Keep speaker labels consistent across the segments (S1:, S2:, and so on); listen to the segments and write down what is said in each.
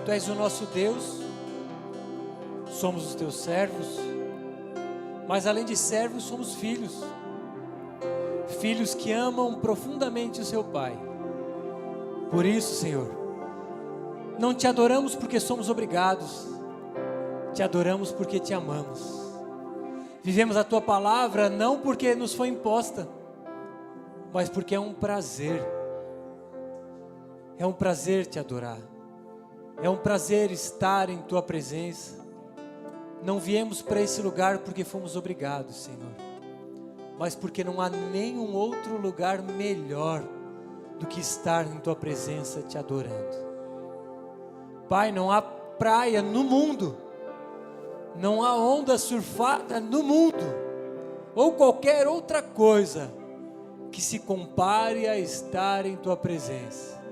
S1: Tu és o nosso Deus, somos os teus servos, mas além de servos, somos filhos. Filhos que amam profundamente o seu Pai. Por isso, Senhor, não te adoramos porque somos obrigados, te adoramos porque te amamos. Vivemos a tua palavra não porque nos foi imposta, mas porque é um prazer. É um prazer te adorar. É um prazer estar em tua presença. Não viemos para esse lugar porque fomos obrigados, Senhor, mas porque não há nenhum outro lugar melhor do que estar em tua presença te adorando. Pai, não há praia no mundo, não há onda surfada no mundo, ou qualquer outra coisa que se compare a estar em tua presença.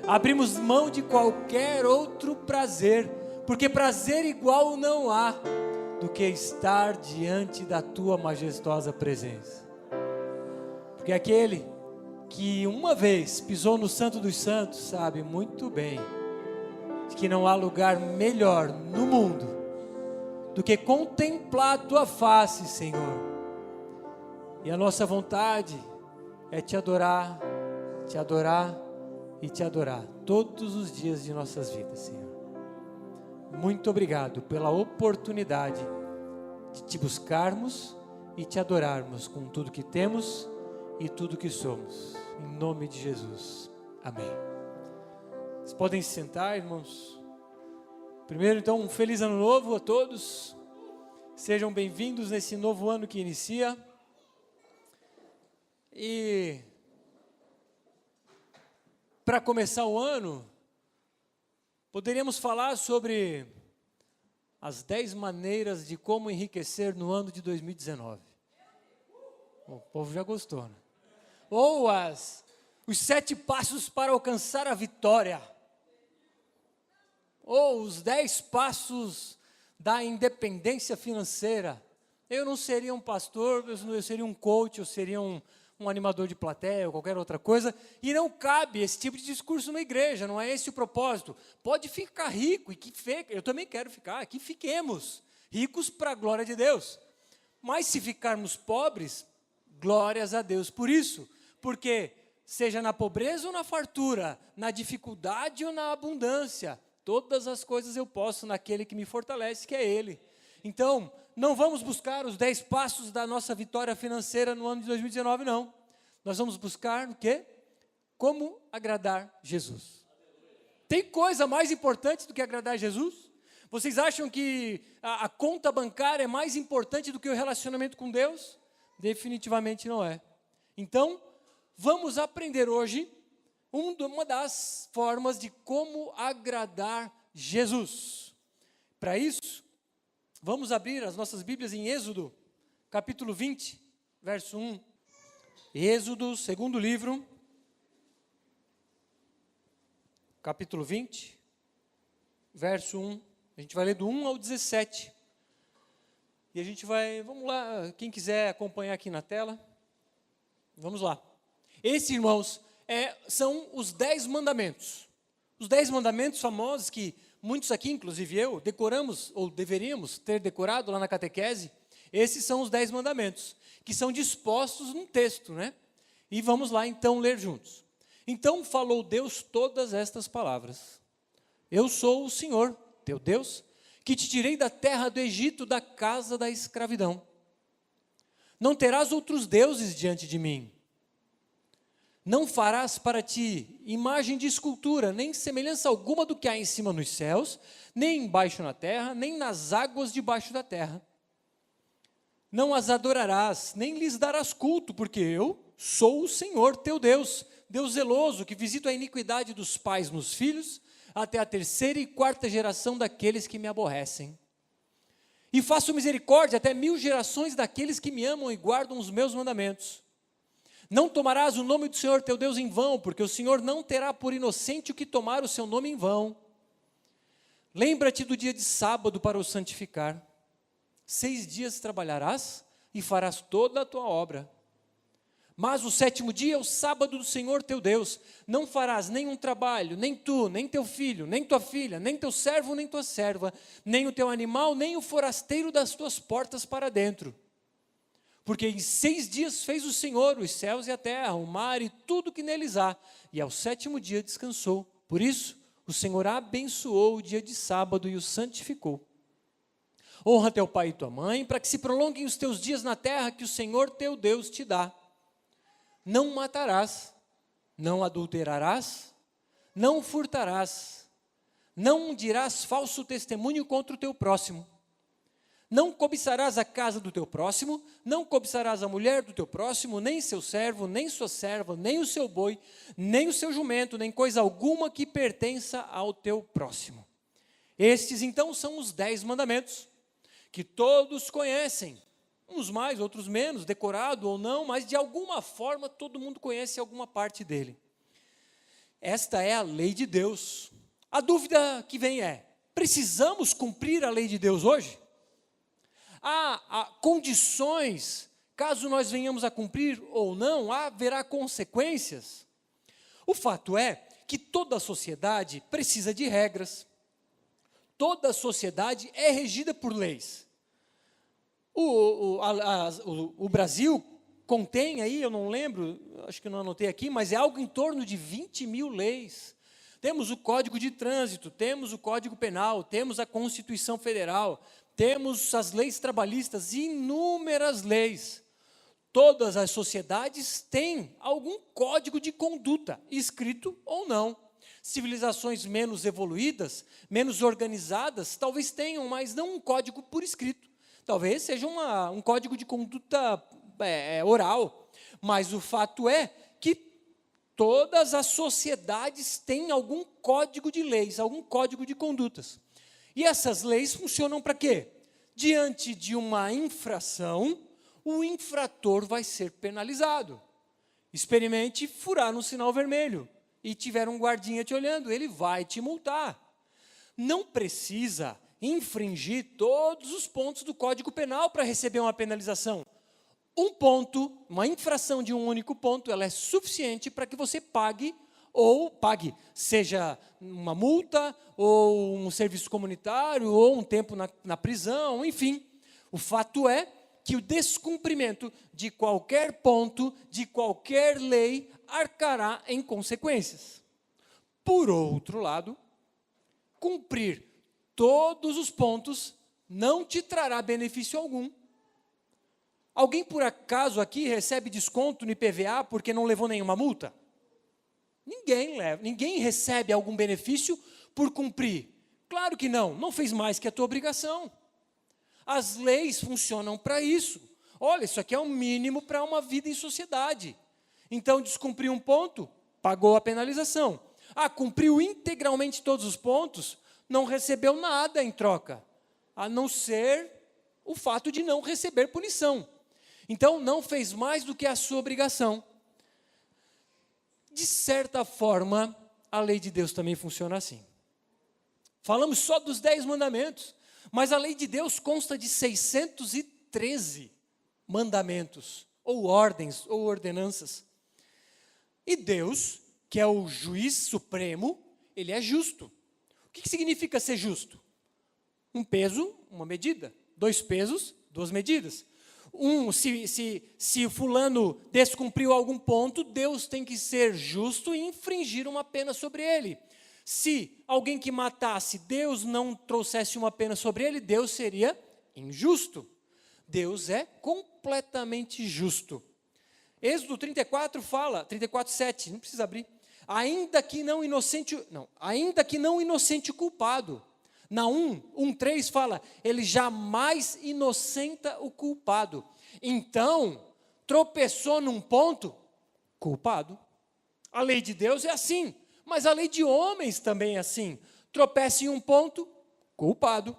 S1: Abrimos mão de qualquer outro prazer, porque prazer igual não há do que estar diante da tua majestosa presença. Porque aquele que uma vez pisou no Santo dos Santos sabe muito bem que não há lugar melhor no mundo do que contemplar a tua face, Senhor. E a nossa vontade é te adorar e te adorar todos os dias de nossas vidas, Senhor. Muito obrigado pela oportunidade de te buscarmos e te adorarmos com tudo que temos e tudo que somos. Em nome de Jesus. Amém. Vocês podem se sentar, irmãos. Primeiro, então, um feliz ano novo a todos. Sejam bem-vindos nesse novo ano que inicia. E para começar o ano, poderíamos falar sobre as 10 maneiras de como enriquecer no ano de 2019. O povo já gostou, né? Ou os 7 passos para alcançar a vitória. Ou os 10 passos da independência financeira. Eu não seria um pastor, eu seria um coach, eu seria um animador de plateia ou qualquer outra coisa, e não cabe esse tipo de discurso na igreja, não é esse o propósito. Pode ficar rico, eu também quero ficar, que fiquemos ricos para a glória de Deus. Mas se ficarmos pobres, glórias a Deus por isso, porque seja na pobreza ou na fartura, na dificuldade ou na abundância, todas as coisas eu posso naquele que me fortalece, que é Ele. Então, não vamos buscar os 10 passos da nossa vitória financeira no ano de 2019, não. Nós vamos buscar o quê? Como agradar Jesus. Tem coisa mais importante do que agradar Jesus? Vocês acham que a conta bancária é mais importante do que o relacionamento com Deus? Definitivamente não é. Então, vamos aprender hoje uma das formas de como agradar Jesus. Para isso, vamos abrir as nossas Bíblias em Êxodo, capítulo 20, verso 1. Êxodo, segundo livro, capítulo 20, verso 1. A gente vai ler do 1 ao 17. E a gente vai, vamos lá, quem quiser acompanhar aqui na tela, vamos lá. Esses, irmãos, são os 10 mandamentos. Os 10 mandamentos famosos que muitos aqui, inclusive eu, decoramos, ou deveríamos ter decorado lá na catequese. Esses são os 10 mandamentos, que são dispostos num texto, né? E vamos lá então ler juntos. Então falou Deus todas estas palavras. Eu sou o Senhor, teu Deus, que te tirei da terra do Egito, da casa da escravidão. Não terás outros deuses diante de mim. Não farás para ti imagem de escultura, nem semelhança alguma do que há em cima nos céus, nem embaixo na terra, nem nas águas debaixo da terra. Não as adorarás, nem lhes darás culto, porque eu sou o Senhor teu Deus, Deus zeloso, que visito a iniquidade dos pais nos filhos, até a 3ª e 4ª geração daqueles que me aborrecem. E faço misericórdia até 1000 gerações daqueles que me amam e guardam os meus mandamentos. Não tomarás o nome do Senhor teu Deus em vão, porque o Senhor não terá por inocente o que tomar o seu nome em vão. Lembra-te do dia de sábado para o santificar. 6 dias trabalharás e farás toda a tua obra. Mas o sétimo dia é o sábado do Senhor teu Deus. Não farás nenhum trabalho, nem tu, nem teu filho, nem tua filha, nem teu servo, nem tua serva, nem o teu animal, nem o forasteiro das tuas portas para dentro. Porque em 6 dias fez o Senhor os céus e a terra, o mar e tudo que neles há, e ao sétimo dia descansou. Por isso, o Senhor abençoou o dia de sábado e o santificou. Honra teu pai e tua mãe, para que se prolonguem os teus dias na terra que o Senhor teu Deus te dá. Não matarás, não adulterarás, não furtarás, não dirás falso testemunho contra o teu próximo. Não cobiçarás a casa do teu próximo, não cobiçarás a mulher do teu próximo, nem seu servo, nem sua serva, nem o seu boi, nem o seu jumento, nem coisa alguma que pertença ao teu próximo. Estes então são os 10 mandamentos, que todos conhecem, uns mais, outros menos, decorado ou não, mas de alguma forma todo mundo conhece alguma parte dele. Esta é a lei de Deus. A dúvida que vem é: precisamos cumprir a lei de Deus hoje? Há condições, caso nós venhamos a cumprir ou não, haverá consequências? O fato é que toda a sociedade precisa de regras. Toda a sociedade é regida por leis. O Brasil contém aí, eu não lembro, acho que não anotei aqui, mas é algo em torno de 20 mil leis. Temos o Código de Trânsito, temos o Código Penal, temos a Constituição Federal, temos as leis trabalhistas, inúmeras leis. Todas as sociedades têm algum código de conduta, escrito ou não. Civilizações menos evoluídas, menos organizadas, talvez tenham, mas não um código por escrito. Talvez seja um código de conduta oral, mas o fato é que todas as sociedades têm algum código de leis, algum código de condutas. E essas leis funcionam para quê? Diante de uma infração, o infrator vai ser penalizado. Experimente furar no sinal vermelho e tiver um guardinha te olhando, ele vai te multar. Não precisa infringir todos os pontos do Código Penal para receber uma penalização. Um ponto, uma infração de um único ponto, ela é suficiente para que você pague, seja uma multa, ou um serviço comunitário, ou um tempo na prisão, enfim. O fato é que o descumprimento de qualquer ponto, de qualquer lei, arcará em consequências. Por outro lado, cumprir todos os pontos não te trará benefício algum. Alguém por acaso aqui recebe desconto no IPVA porque não levou nenhuma multa? Ninguém recebe algum benefício por cumprir. Claro que não fez mais que a tua obrigação. As leis funcionam para isso. Olha, isso aqui é o mínimo para uma vida em sociedade. Então, descumpriu um ponto, pagou a penalização. Cumpriu integralmente todos os pontos, não recebeu nada em troca, a não ser o fato de não receber punição. Então, não fez mais do que a sua obrigação. De certa forma, a lei de Deus também funciona assim. Falamos só dos 10 mandamentos, mas a lei de Deus consta de 613 mandamentos, ou ordens, ou ordenanças. E Deus, que é o juiz supremo, ele é justo. O que significa ser justo? Um peso, uma medida. 2 pesos, 2 medidas. Se fulano descumpriu algum ponto, Deus tem que ser justo e infringir uma pena sobre ele. Se alguém que matasse, Deus não trouxesse uma pena sobre ele, Deus seria injusto. Deus é completamente justo. Êxodo 34 fala, 34:7, não precisa abrir. Ainda que não inocente o culpado. Na 1:3 fala, ele jamais inocenta o culpado. Então, tropeçou num ponto, culpado. A lei de Deus é assim, mas a lei de homens também é assim. Tropeça em um ponto, culpado.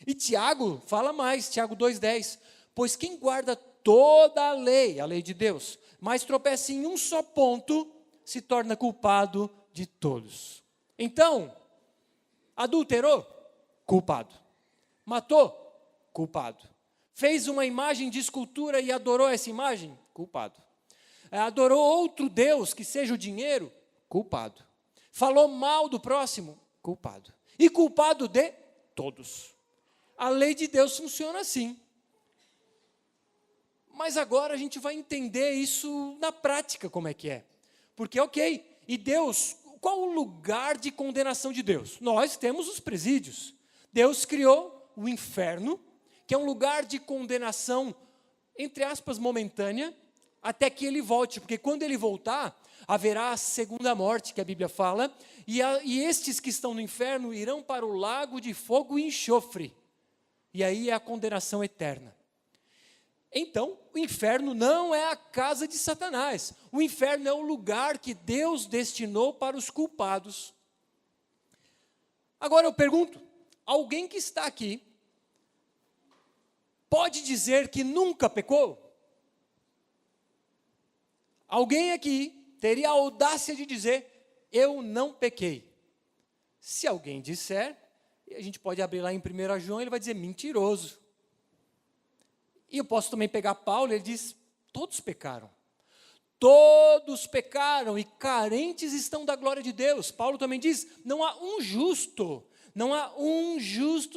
S1: E Tiago fala mais, Tiago 2:10, pois quem guarda toda a lei de Deus, mas tropeça em um só ponto, se torna culpado de todos. Então, adulterou? Culpado. Matou? Culpado. Fez uma imagem de escultura e adorou essa imagem? Culpado. adorou outro Deus, que seja o dinheiro, culpado. Falou mal do próximo, culpado. E culpado de todos. A lei de Deus funciona assim. Mas agora a gente vai entender isso na prática, como é que é. Porque, ok, e Deus, qual o lugar de condenação de Deus? Nós temos os presídios. Deus criou o inferno, que é um lugar de condenação, entre aspas, momentânea, até que ele volte. Porque quando ele voltar, haverá a segunda morte, que a Bíblia fala, e estes que estão no inferno irão para o lago de fogo e enxofre. E aí é a condenação eterna. Então, o inferno não é a casa de Satanás. O inferno é o lugar que Deus destinou para os culpados. Agora eu pergunto, alguém que está aqui pode dizer que nunca pecou? Alguém aqui teria a audácia de dizer, eu não pequei? Se alguém disser, a gente pode abrir lá em 1 João, ele vai dizer, mentiroso. E eu posso também pegar Paulo, ele diz, todos pecaram. Todos pecaram e carentes estão da glória de Deus. Paulo também diz, não há um justo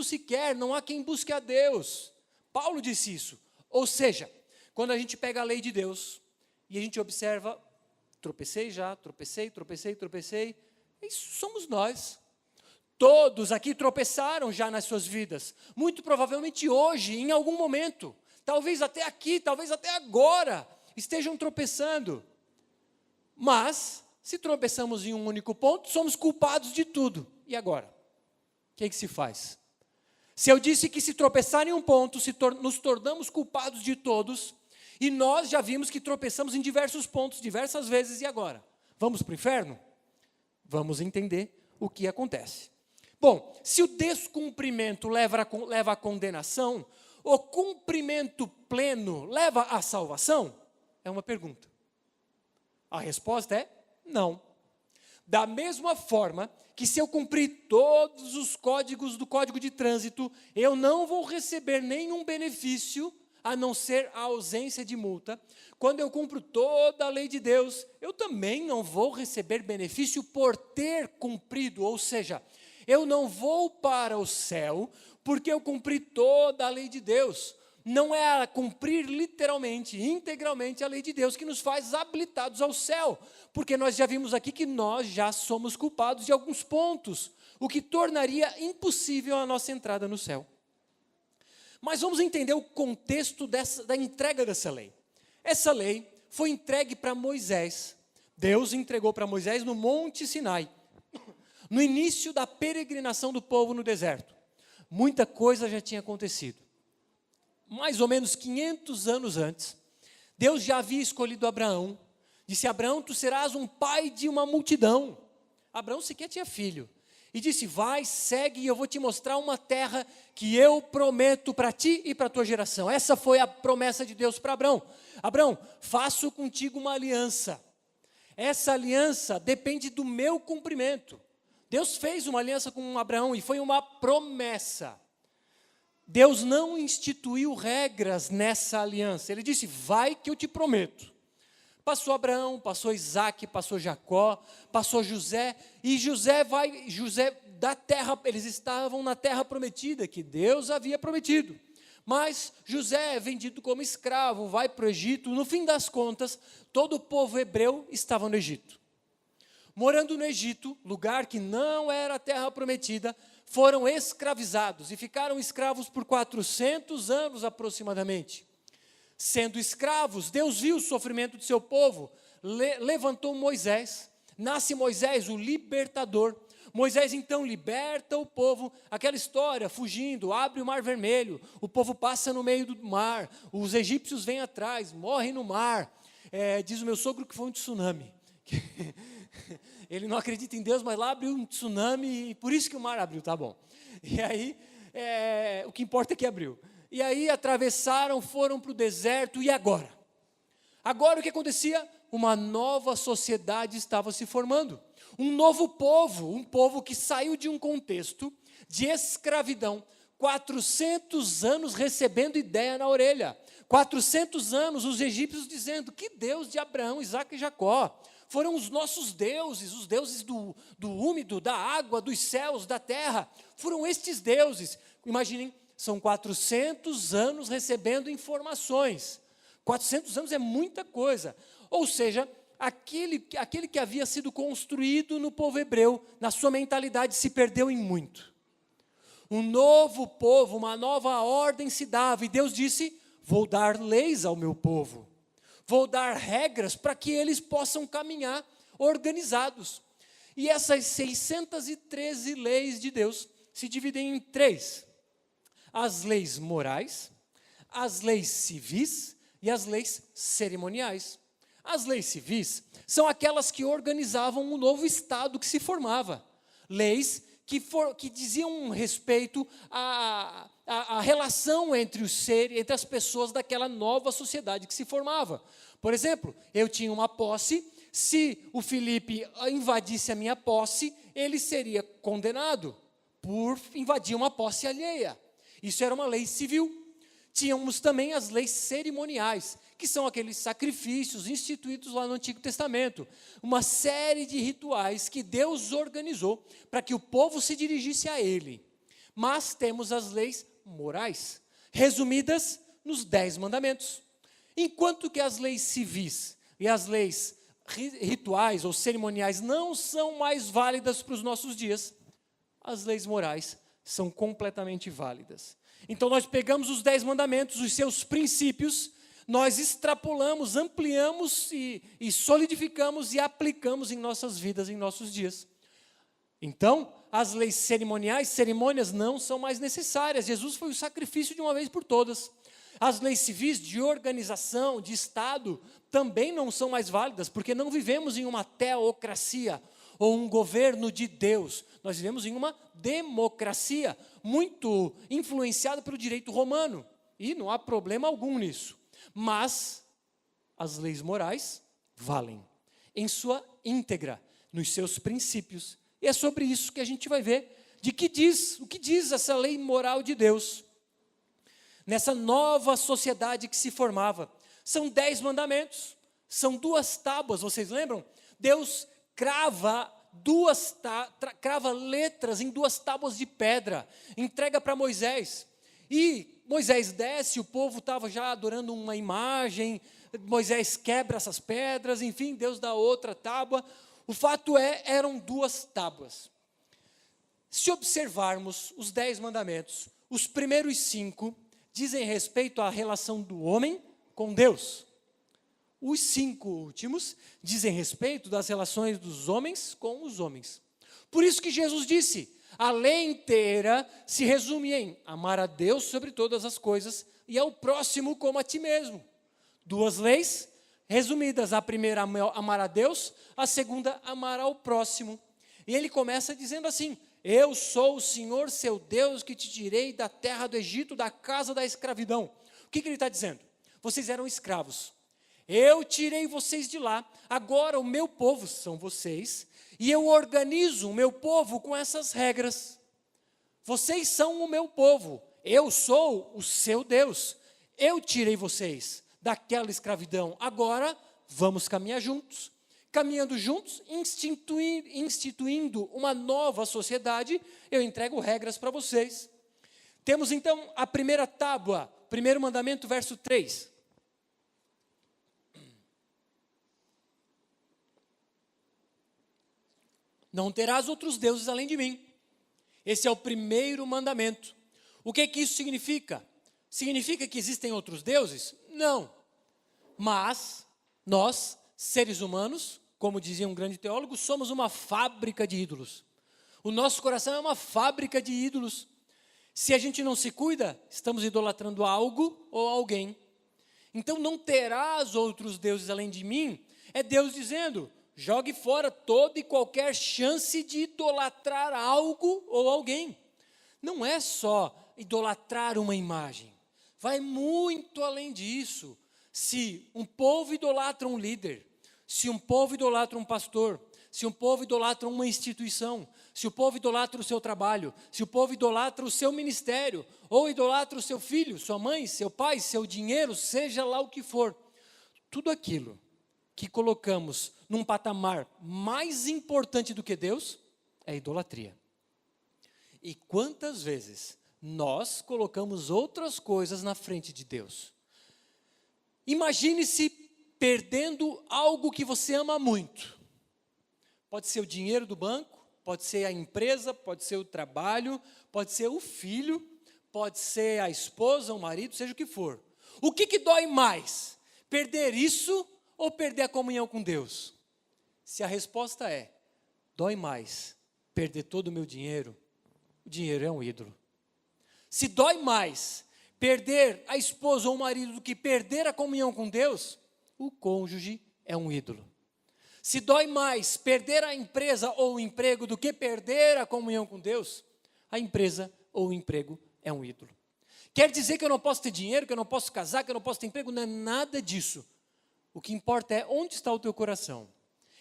S1: sequer, não há quem busque a Deus. Paulo disse isso. Ou seja, quando a gente pega a lei de Deus e a gente observa, tropecei, isso somos nós. Todos aqui tropeçaram já nas suas vidas. Muito provavelmente hoje, em algum momento. Talvez até aqui, talvez até agora, estejam tropeçando. Mas, se tropeçamos em um único ponto, somos culpados de tudo. E agora? O que se faz? Se eu disse que se tropeçar em um ponto, nos tornamos culpados de todos, e nós já vimos que tropeçamos em diversos pontos, diversas vezes, e agora? Vamos para o inferno? Vamos entender o que acontece. Bom, se o descumprimento leva à condenação, o cumprimento pleno leva à salvação? É uma pergunta. A resposta é não. Da mesma forma que se eu cumprir todos os códigos do Código de Trânsito, eu não vou receber nenhum benefício, a não ser a ausência de multa. Quando eu cumpro toda a lei de Deus, eu também não vou receber benefício por ter cumprido, ou seja, eu não vou para o céu porque eu cumpri toda a lei de Deus. Não é a cumprir literalmente, integralmente a lei de Deus que nos faz habilitados ao céu, porque nós já vimos aqui que nós já somos culpados de alguns pontos, o que tornaria impossível a nossa entrada no céu. Mas vamos entender o contexto da entrega dessa lei. Essa lei foi entregue para Moisés. Deus entregou para Moisés no Monte Sinai, no início da peregrinação do povo no deserto. Muita coisa já tinha acontecido. Mais ou menos 500 anos antes, Deus já havia escolhido Abraão. Disse, Abraão, tu serás um pai de uma multidão. Abraão sequer tinha filho. E disse, vai, segue, e eu vou te mostrar uma terra que eu prometo para ti e para a tua geração. Essa foi a promessa de Deus para Abraão. Abraão, faço contigo uma aliança. Essa aliança depende do meu cumprimento. Deus fez uma aliança com Abraão e foi uma promessa. Deus não instituiu regras nessa aliança. Ele disse, vai que eu te prometo. Passou Abraão, passou Isaac, passou Jacó, passou José. E José da terra, eles estavam na terra prometida, que Deus havia prometido. Mas José é vendido como escravo, vai para o Egito. No fim das contas, todo o povo hebreu estava no Egito. Morando no Egito, lugar que não era a terra prometida, foram escravizados e ficaram escravos por 400 anos aproximadamente. Sendo escravos, Deus viu o sofrimento de seu povo, levantou Moisés, nasce Moisés, o libertador. Moisés então liberta o povo, aquela história, fugindo, abre o mar vermelho, o povo passa no meio do mar, os egípcios vêm atrás, morrem no mar. Diz o meu sogro que foi um tsunami. Ele não acredita em Deus, mas lá abriu um tsunami e por isso que o mar abriu, tá bom. E aí, o que importa é que abriu. E aí atravessaram, foram para o deserto, e agora? Agora o que acontecia? Uma nova sociedade estava se formando. Um novo povo, um povo que saiu de um contexto de escravidão, 400 anos recebendo ideia na orelha. 400 anos os egípcios dizendo: que Deus de Abraão, Isaque e Jacó? Foram os nossos deuses, os deuses do úmido, da água, dos céus, da terra. Foram estes deuses. Imaginem, são 400 anos recebendo informações. 400 anos é muita coisa. Ou seja, aquele que havia sido construído no povo hebreu, na sua mentalidade, se perdeu em muito. Um novo povo, uma nova ordem se dava, e Deus disse: vou dar leis ao meu povo, vou dar regras para que eles possam caminhar organizados. E essas 613 leis de Deus se dividem em 3: as leis morais, as leis civis e as leis cerimoniais. As leis civis são aquelas que organizavam um novo Estado que se formava. Leis que diziam respeito à relação entre as pessoas daquela nova sociedade que se formava. Por exemplo, eu tinha uma posse, se o Felipe invadisse a minha posse, ele seria condenado por invadir uma posse alheia. Isso era uma lei civil. Tínhamos também as leis cerimoniais, que são aqueles sacrifícios instituídos lá no Antigo Testamento. Uma série de rituais que Deus organizou para que o povo se dirigisse a Ele. Mas temos as leis morais, resumidas nos 10 mandamentos. Enquanto que as leis civis e as leis rituais ou cerimoniais não são mais válidas para os nossos dias, as leis morais são completamente válidas. Então nós pegamos os 10 mandamentos, os seus princípios, nós extrapolamos, ampliamos e solidificamos e aplicamos em nossas vidas, em nossos dias. Então, as leis cerimônias não são mais necessárias. Jesus foi o sacrifício de uma vez por todas. As leis civis de organização, de Estado, também não são mais válidas, porque não vivemos em uma teocracia ou um governo de Deus. Nós vivemos em uma democracia, muito influenciada pelo direito romano. E não há problema algum nisso. Mas as leis morais valem em sua íntegra, nos seus princípios. E é sobre isso que a gente vai ver o que diz essa lei moral de Deus. Nessa nova sociedade que se formava. São 10 mandamentos, são 2 tábuas, vocês lembram? Deus crava letras em 2 tábuas de pedra, entrega para Moisés. E Moisés desce, o povo estava já adorando uma imagem, Moisés quebra essas pedras, enfim, Deus dá outra tábua. O fato eram 2 tábuas. Se observarmos os 10 mandamentos, os primeiros 5 dizem respeito à relação do homem com Deus. Os 5 últimos dizem respeito das relações dos homens com os homens. Por isso que Jesus disse: a lei inteira se resume em amar a Deus sobre todas as coisas e ao próximo como a ti mesmo. 2 leis resumidas: a primeira, amar a Deus; a segunda, amar ao próximo. E ele começa dizendo assim: eu sou o Senhor seu Deus que te tirei da terra do Egito, da casa da escravidão. O que ele está dizendo? Vocês eram escravos. Eu tirei vocês de lá, agora o meu povo são vocês, e eu organizo o meu povo com essas regras. Vocês são o meu povo, eu sou o seu Deus. Eu tirei vocês daquela escravidão, agora vamos caminhar juntos. Caminhando juntos, instituindo uma nova sociedade, eu entrego regras para vocês. Temos então a primeira tábua, primeiro mandamento, verso 3. Não terás outros deuses além de mim. Esse é o primeiro mandamento. O que isso significa? Significa que existem outros deuses? Não. Mas nós, seres humanos, como dizia um grande teólogo, somos uma fábrica de ídolos. O nosso coração é uma fábrica de ídolos. Se a gente não se cuida, estamos idolatrando algo ou alguém. Então não terás outros deuses além de mim. É Deus dizendo: jogue fora toda e qualquer chance de idolatrar algo ou alguém. Não é só idolatrar uma imagem. Vai muito além disso. Se um povo idolatra um líder, se um povo idolatra um pastor, se um povo idolatra uma instituição, se o povo idolatra o seu trabalho, se o povo idolatra o seu ministério, ou idolatra o seu filho, sua mãe, seu pai, seu dinheiro, seja lá o que for, tudo aquilo que colocamos num patamar mais importante do que Deus é idolatria. E quantas vezes nós colocamos outras coisas na frente de Deus? Imagine-se perdendo algo que você ama muito. Pode ser o dinheiro do banco, pode ser a empresa, pode ser o trabalho, pode ser o filho, pode ser a esposa, o marido, seja o que for. O que dói mais? Perder isso ou perder a comunhão com Deus? Se a resposta é, dói mais perder todo o meu dinheiro, o dinheiro é um ídolo. Se dói mais perder a esposa ou o marido do que perder a comunhão com Deus, o cônjuge é um ídolo. Se dói mais perder a empresa ou o emprego do que perder a comunhão com Deus, a empresa ou o emprego é um ídolo. Quer dizer que eu não posso ter dinheiro, que eu não posso casar, que eu não posso ter emprego? Não é nada disso. O que importa é onde está o teu coração.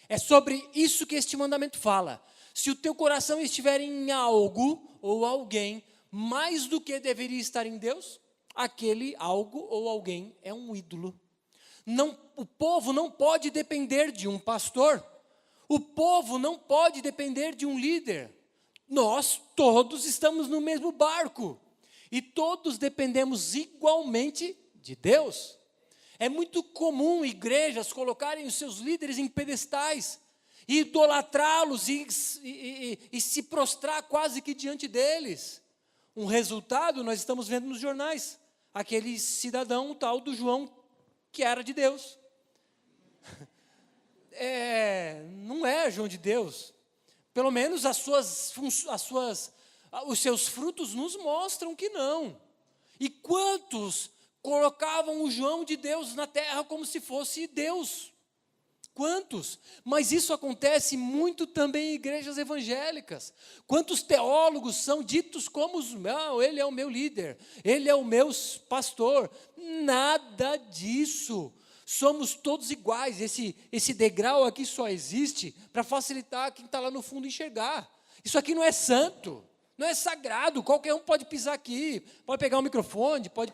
S1: É sobre isso que este mandamento fala. Se o teu coração estiver em algo ou alguém mais do que deveria estar em Deus, aquele algo ou alguém é um ídolo. Não, o povo não pode depender de um pastor. O povo não pode depender de um líder. Nós todos estamos no mesmo barco. E todos dependemos igualmente de Deus. É muito comum igrejas colocarem os seus líderes em pedestais, e idolatrá-los e se prostrar quase que diante deles. Um resultado nós estamos vendo nos jornais. Aquele cidadão tal do João, que era de Deus. Não é João de Deus. Pelo menos os seus frutos nos mostram que não. E quantos colocavam o João de Deus na terra como se fosse Deus? Quantos? Mas isso acontece muito também em igrejas evangélicas. Quantos teólogos são ditos como ele é o meu líder, ele é o meu pastor? Nada disso. Somos todos iguais. Esse degrau aqui só existe para facilitar quem está lá no fundo enxergar. Isso aqui não é santo, não é sagrado. Qualquer um pode pisar aqui, pode pegar um microfone, pode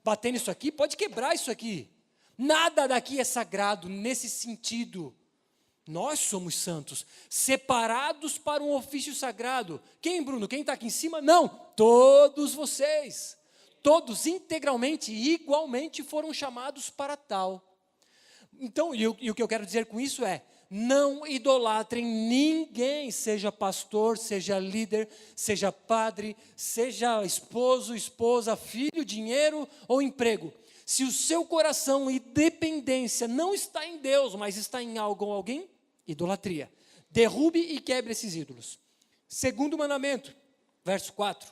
S1: bater nisso aqui, pode quebrar isso aqui. Nada daqui é sagrado nesse sentido. Nós somos santos, separados para um ofício sagrado. Quem, Bruno? Quem está aqui em cima? Não, todos vocês. Todos integralmente e igualmente foram chamados para tal. Então, e o que eu quero dizer com isso é, não idolatrem ninguém, seja pastor, seja líder, seja padre, seja esposo, esposa, filho, dinheiro ou emprego. Se o seu coração e dependência não está em Deus, mas está em algo ou alguém, idolatria. Derrube e quebre esses ídolos. Segundo mandamento, verso 4.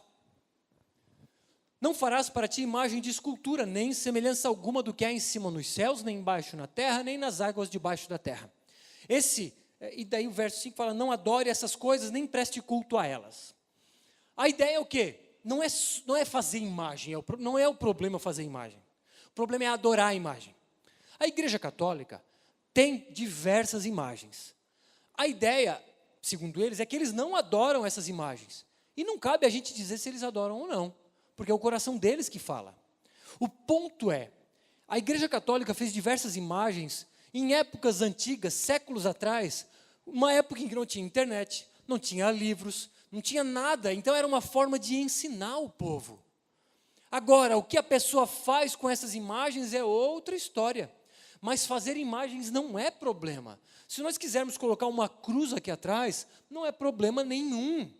S1: Não farás para ti imagem de escultura, nem semelhança alguma do que há em cima nos céus, nem embaixo na terra, nem nas águas debaixo da terra. E daí o verso 5 fala, não adore essas coisas, nem preste culto a elas. A ideia é o quê? Não é fazer imagem, não é o problema fazer imagem. O problema é adorar a imagem. A Igreja Católica tem diversas imagens. A ideia, segundo eles, é que eles não adoram essas imagens. E não cabe a gente dizer se eles adoram ou não, porque é o coração deles que fala. O ponto é, a Igreja Católica fez diversas imagens em épocas antigas, séculos atrás, uma época em que não tinha internet, não tinha livros, não tinha nada, então era uma forma de ensinar o povo. Agora, o que a pessoa faz com essas imagens é outra história. Mas fazer imagens não é problema. Se nós quisermos colocar uma cruz aqui atrás, não é problema nenhum.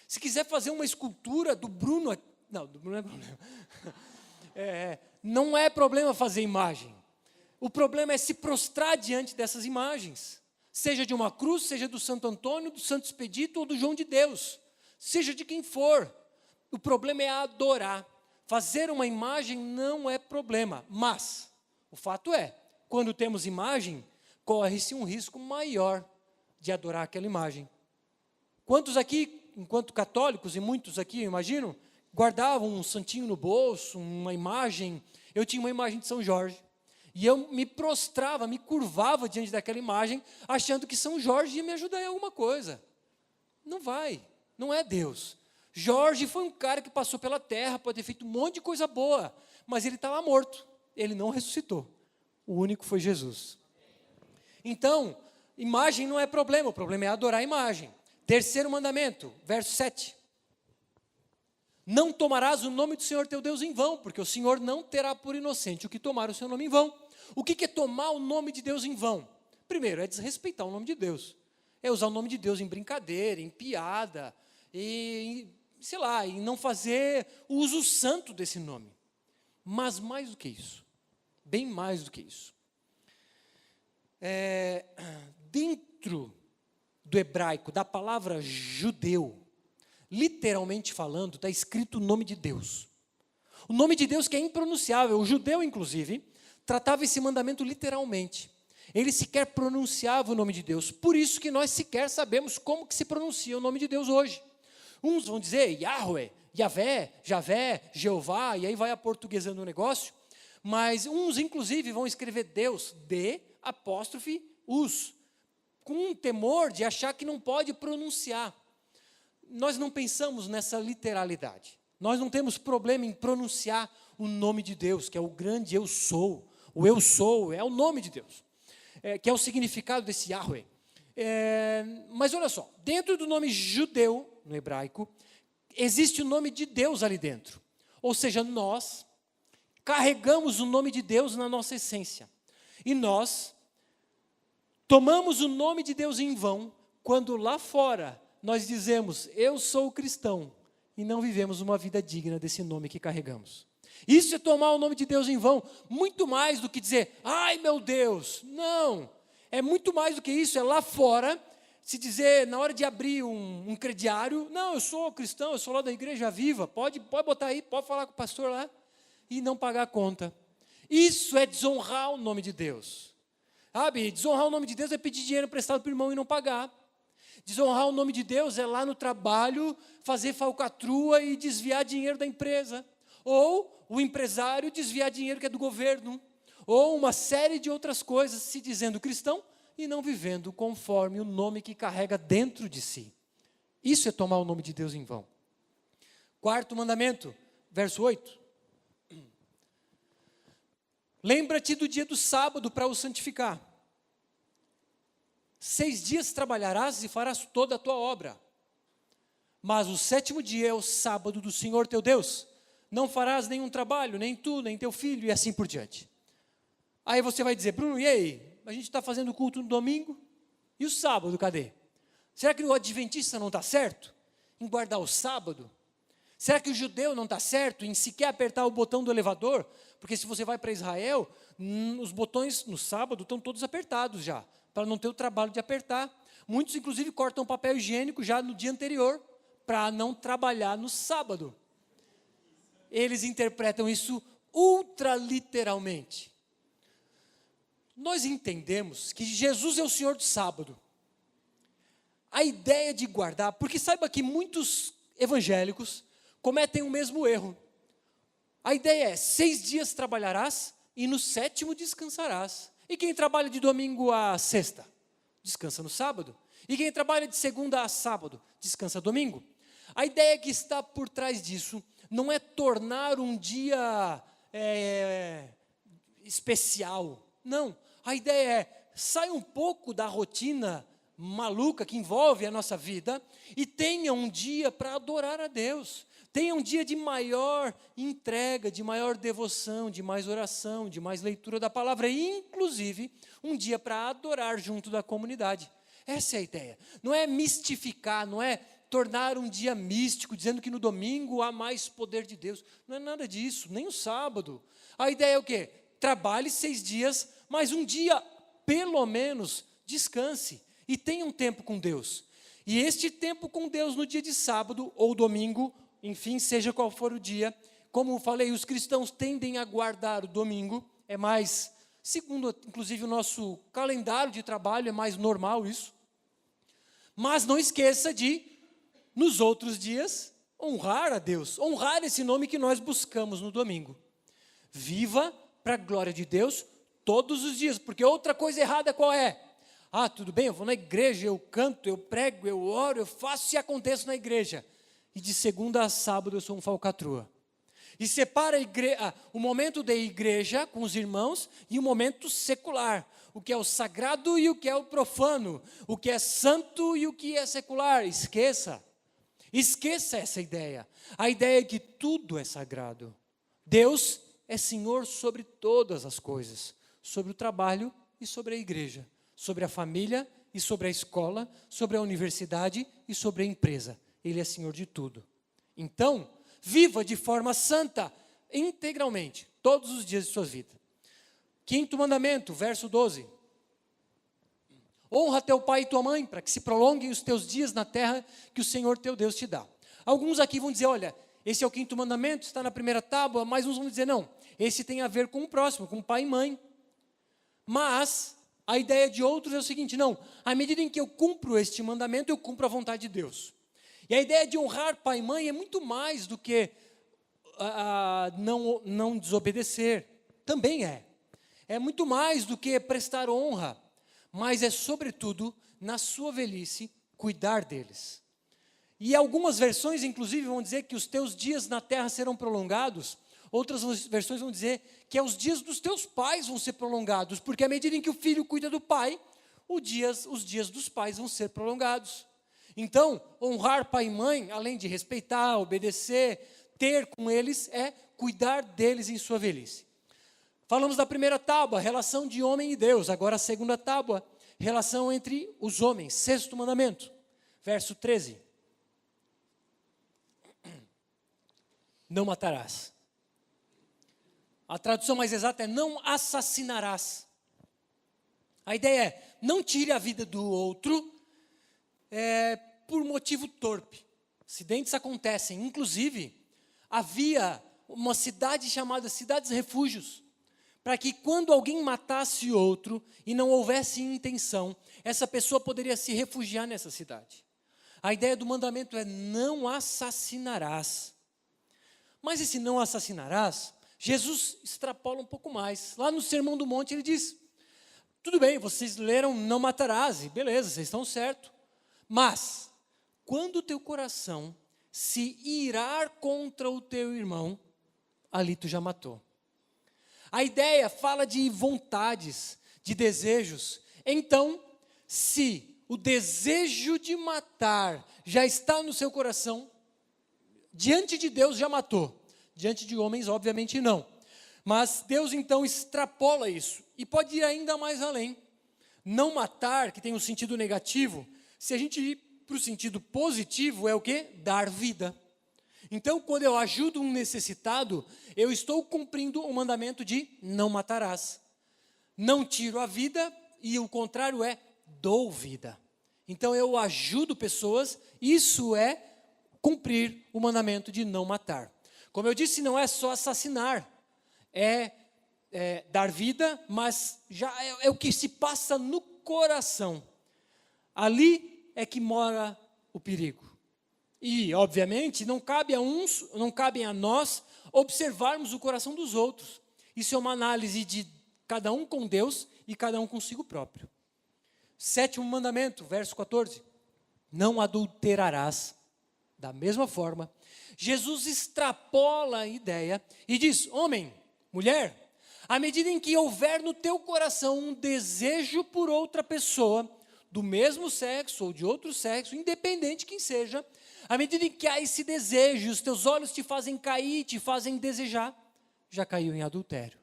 S1: Se quiser fazer uma escultura do Bruno... Não, do Bruno não é problema. Não é problema fazer imagem. O problema é se prostrar diante dessas imagens. Seja de uma cruz, seja do Santo Antônio, do Santo Expedito ou do João de Deus. Seja de quem for. O problema é adorar. Fazer uma imagem não é problema, mas o fato é, quando temos imagem, corre-se um risco maior de adorar aquela imagem. Quantos aqui, enquanto católicos, e muitos aqui, eu imagino, guardavam um santinho no bolso, uma imagem? Eu tinha uma imagem de São Jorge, e eu me prostrava, me curvava diante daquela imagem, achando que São Jorge ia me ajudar em alguma coisa. Não vai, não é Deus. Jorge foi um cara que passou pela terra, pode ter feito um monte de coisa boa, mas ele estava morto, ele não ressuscitou. O único foi Jesus. Então, imagem não é problema, o problema é adorar a imagem. Terceiro mandamento, verso 7. Não tomarás o nome do Senhor teu Deus em vão, porque o Senhor não terá por inocente o que tomar o seu nome em vão. O que é tomar o nome de Deus em vão? Primeiro, é desrespeitar o nome de Deus. É usar o nome de Deus em brincadeira, em piada, e não fazer o uso santo desse nome. Mas mais do que isso, bem mais do que isso. Dentro do hebraico, da palavra judeu, literalmente falando, está escrito o nome de Deus. O nome de Deus que é impronunciável. O judeu, inclusive, tratava esse mandamento literalmente. Ele sequer pronunciava o nome de Deus. Por isso que nós sequer sabemos como que se pronuncia o nome de Deus hoje. Uns vão dizer Yahweh, Yahvé, Javé, Jeová, e aí vai aportuguesando o negócio. Mas uns, inclusive, vão escrever Deus, D', com um temor de achar que não pode pronunciar. Nós não pensamos nessa literalidade. Nós não temos problema em pronunciar o nome de Deus, que é o grande eu sou. O eu sou é o nome de Deus, que é o significado desse Yahweh. Mas olha só, dentro do nome judeu, no hebraico, existe o nome de Deus ali dentro. Ou seja, nós carregamos o nome de Deus na nossa essência. E nós tomamos o nome de Deus em vão quando lá fora nós dizemos, eu sou cristão, e não vivemos uma vida digna desse nome que carregamos. Isso é tomar o nome de Deus em vão, muito mais do que dizer, ai meu Deus, não, é muito mais do que isso, é lá fora, se dizer, na hora de abrir um crediário, não, eu sou cristão, eu sou lá da Igreja Viva, pode botar aí, pode falar com o pastor lá, e não pagar a conta. Isso é desonrar o nome de Deus. Sabe, desonrar o nome de Deus é pedir dinheiro emprestado para o irmão e não pagar. Desonrar o nome de Deus é lá no trabalho, fazer falcatrua e desviar dinheiro da empresa. Ou o empresário desviar dinheiro que é do governo. Ou uma série de outras coisas, se dizendo cristão e não vivendo conforme o nome que carrega dentro de si. Isso é tomar o nome de Deus em vão. Quarto mandamento, verso 8. Lembra-te do dia do sábado para o santificar. 6 dias trabalharás e farás toda a tua obra. Mas o 7º dia é o sábado do Senhor teu Deus. Não farás nenhum trabalho, nem tu, nem teu filho, e assim por diante. Aí você vai dizer, Bruno, e aí? A gente está fazendo culto no domingo? E o sábado, cadê? Será que o adventista não está certo em guardar o sábado? Será que o judeu não está certo em sequer apertar o botão do elevador? Porque se você vai para Israel, os botões no sábado estão todos apertados já, para não ter o trabalho de apertar. Muitos, inclusive, cortam papel higiênico já no dia anterior, para não trabalhar no sábado. Eles interpretam isso ultraliteralmente. Nós entendemos que Jesus é o Senhor do sábado. A ideia de guardar, porque saiba que muitos evangélicos cometem o mesmo erro. A ideia é, 6 dias trabalharás e no 7º descansarás. E quem trabalha de domingo a sexta? Descansa no sábado. E quem trabalha de segunda a sábado? Descansa domingo. A ideia que está por trás disso não é tornar um dia especial. Não. A ideia é, sai um pouco da rotina maluca que envolve a nossa vida e tenha um dia para adorar a Deus. Tenha um dia de maior entrega, de maior devoção, de mais oração, de mais leitura da palavra, e inclusive um dia para adorar junto da comunidade. Essa é a ideia. Não é mistificar, não é tornar um dia místico, dizendo que no domingo há mais poder de Deus. Não é nada disso, nem o sábado. A ideia é o quê? Trabalhe 6 dias, mas um dia, pelo menos, descanse e tenha um tempo com Deus. E este tempo com Deus no dia de sábado ou domingo, enfim, seja qual for o dia, como falei, os cristãos tendem a guardar o domingo, é mais, segundo inclusive o nosso calendário de trabalho, é mais normal isso. Mas não esqueça de, nos outros dias, honrar a Deus, honrar esse nome que nós buscamos no domingo. Viva para a glória de Deus todos os dias, porque outra coisa errada qual é? Ah, tudo bem, eu vou na igreja, eu canto, eu prego, eu oro, eu faço e aconteço na igreja. E de segunda a sábado eu sou um falcatrua. E separa o momento da igreja com os irmãos e o momento secular. O que é o sagrado e o que é o profano. O que é santo e o que é secular. Esqueça essa ideia. A ideia é que tudo é sagrado. Deus é Senhor sobre todas as coisas. Sobre o trabalho e sobre a igreja. Sobre a família e sobre a escola. Sobre a universidade e sobre a empresa. Ele é Senhor de tudo. Então, viva de forma santa, integralmente, todos os dias de sua vida. Quinto mandamento, verso 12. Honra teu pai e tua mãe, para que se prolonguem os teus dias na terra que o Senhor teu Deus te dá. Alguns aqui vão dizer, olha, esse é o quinto mandamento, está na primeira tábua, mas uns vão dizer, não, esse tem a ver com o próximo, com pai e mãe. Mas a ideia de outros é o seguinte, não, à medida em que eu cumpro este mandamento, eu cumpro a vontade de Deus. E a ideia de honrar pai e mãe é muito mais do que não desobedecer. Também é. É muito mais do que prestar honra. Mas é, sobretudo, na sua velhice, cuidar deles. E algumas versões, inclusive, vão dizer que os teus dias na terra serão prolongados. Outras versões vão dizer que os dias dos teus pais vão ser prolongados. Porque à medida em que o filho cuida do pai, os dias dos pais vão ser prolongados. Então, honrar pai e mãe, além de respeitar, obedecer, ter com eles, é cuidar deles em sua velhice. Falamos da primeira tábua, relação de homem e Deus. Agora a segunda tábua, relação entre os homens. Sexto mandamento, verso 13. Não matarás. A tradução mais exata é não assassinarás. A ideia é, não tire a vida do outro, por motivo torpe. Acidentes acontecem. Inclusive, havia uma cidade chamada Cidades Refúgios, para que quando alguém matasse outro e não houvesse intenção, essa pessoa poderia se refugiar nessa cidade. A ideia do mandamento é não assassinarás. Mas esse não assassinarás, Jesus extrapola um pouco mais. Lá no Sermão do Monte ele diz, tudo bem, vocês leram não matarás, e beleza, vocês estão certos. Mas, quando o teu coração se irar contra o teu irmão, ali tu já matou. A ideia fala de vontades, de desejos. Então, se o desejo de matar já está no seu coração, diante de Deus já matou. Diante de homens, obviamente não. Mas Deus então extrapola isso e pode ir ainda mais além. Não matar, que tem um sentido negativo, se a gente ir para o sentido positivo, é o quê? Dar vida. Então, quando eu ajudo um necessitado, eu estou cumprindo o mandamento de não matarás. Não tiro a vida e o contrário é dou vida. Então, eu ajudo pessoas, isso é cumprir o mandamento de não matar. Como eu disse, não é só assassinar, é dar vida, mas já é o que se passa no coração. Ali é que mora o perigo. E, obviamente, não cabe a nós observarmos o coração dos outros. Isso é uma análise de cada um com Deus e cada um consigo próprio. Sétimo mandamento, verso 14. Não adulterarás. Da mesma forma, Jesus extrapola a ideia e diz, homem, mulher, à medida em que houver no teu coração um desejo por outra pessoa, do mesmo sexo ou de outro sexo, independente quem seja, à medida em que há esse desejo, os teus olhos te fazem cair, te fazem desejar, já caiu em adultério.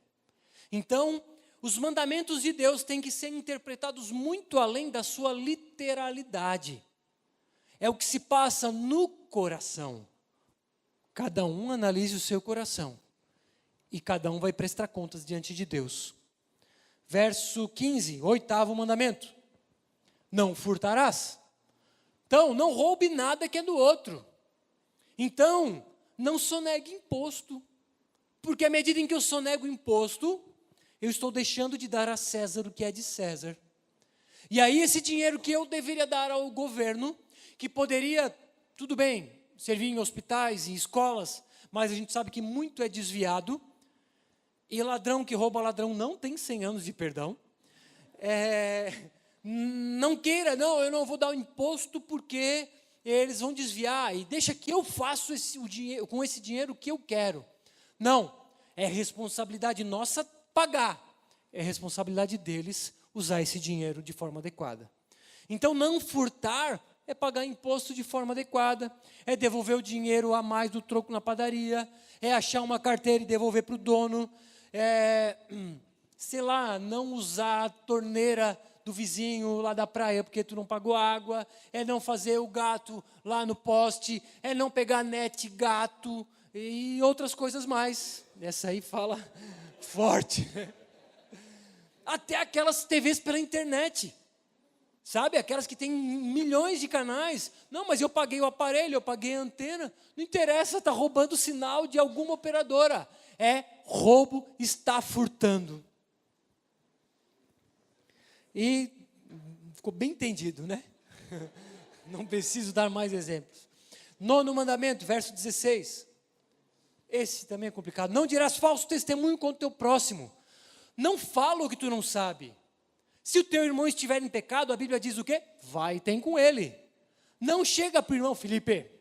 S1: Então, os mandamentos de Deus têm que ser interpretados muito além da sua literalidade. É o que se passa no coração. Cada um analise o seu coração. E cada um vai prestar contas diante de Deus. Verso 15, oitavo mandamento. Não furtarás. Então, não roube nada que é do outro. Então, não sonegue imposto. Porque à medida em que eu sonego imposto, eu estou deixando de dar a César o que é de César. E aí esse dinheiro que eu deveria dar ao governo, que poderia, tudo bem, servir em hospitais e escolas, mas a gente sabe que muito é desviado, e ladrão que rouba ladrão não tem 100 anos de perdão, Não queira, não, eu não vou dar o imposto porque eles vão desviar, e deixa que eu faço com esse dinheiro o que eu quero. Não, é responsabilidade nossa pagar, é responsabilidade deles usar esse dinheiro de forma adequada. Então, não furtar é pagar imposto de forma adequada, é devolver o dinheiro a mais do troco na padaria, é achar uma carteira e devolver para o dono, sei lá, não usar a torneira do vizinho lá da praia porque tu não pagou água, é não fazer o gato lá no poste, é não pegar net gato e outras coisas mais. Essa aí fala forte. Até aquelas TVs pela internet, sabe? Aquelas que têm milhões de canais. Não, mas eu paguei o aparelho, eu paguei a antena. Não interessa, está roubando o sinal de alguma operadora. É roubo, está furtando. E ficou bem entendido, né? Não preciso dar mais exemplos. 9º mandamento, verso 16. Esse também é complicado. Não dirás falso testemunho contra o teu próximo. Não fala o que tu não sabe. Se o teu irmão estiver em pecado, a Bíblia diz o quê? Vai e tem com ele. Não chega para o irmão, Felipe, deixa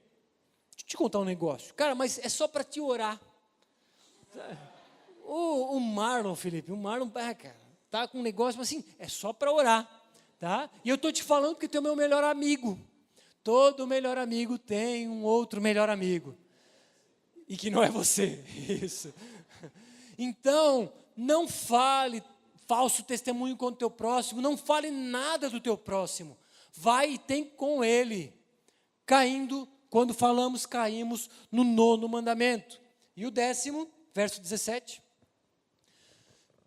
S1: eu te contar um negócio. Cara, mas é só para te orar. O Marlon, Felipe, cara, tá com um negócio, mas assim, é só para orar, tá? E eu estou te falando porque tu é o meu melhor amigo. Todo melhor amigo tem um outro melhor amigo. E que não é você, isso. Então, não fale falso testemunho contra o teu próximo, não fale nada do teu próximo. Vai e tem com ele. Quando falamos, caímos no 9º mandamento. E o 10º, verso 17.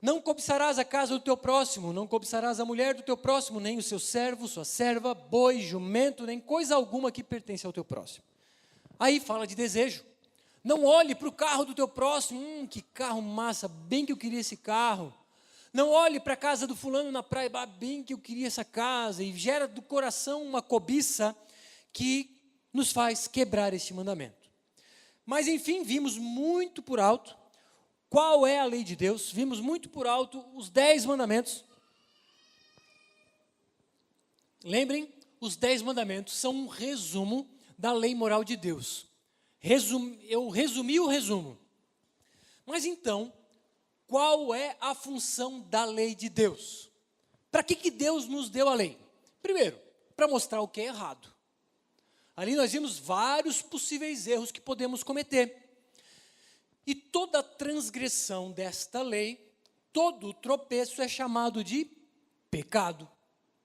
S1: Não cobiçarás a casa do teu próximo, não cobiçarás a mulher do teu próximo, nem o seu servo, sua serva, boi, jumento, nem coisa alguma que pertence ao teu próximo. Aí fala de desejo. Não olhe para o carro do teu próximo, que carro massa, bem que eu queria esse carro. Não olhe para a casa do fulano na praia, bem que eu queria essa casa. E gera do coração uma cobiça que nos faz quebrar este mandamento. Mas enfim, vimos muito por alto qual é a lei de Deus, vimos muito por alto os 10 mandamentos. Lembrem, os 10 mandamentos são um resumo da lei moral de Deus. Eu resumi o resumo. Mas então, qual é a função da lei de Deus? Para que Deus nos deu a lei? Primeiro, para mostrar o que é errado. Ali nós vimos vários possíveis erros que podemos cometer. E toda transgressão desta lei, todo tropeço é chamado de pecado.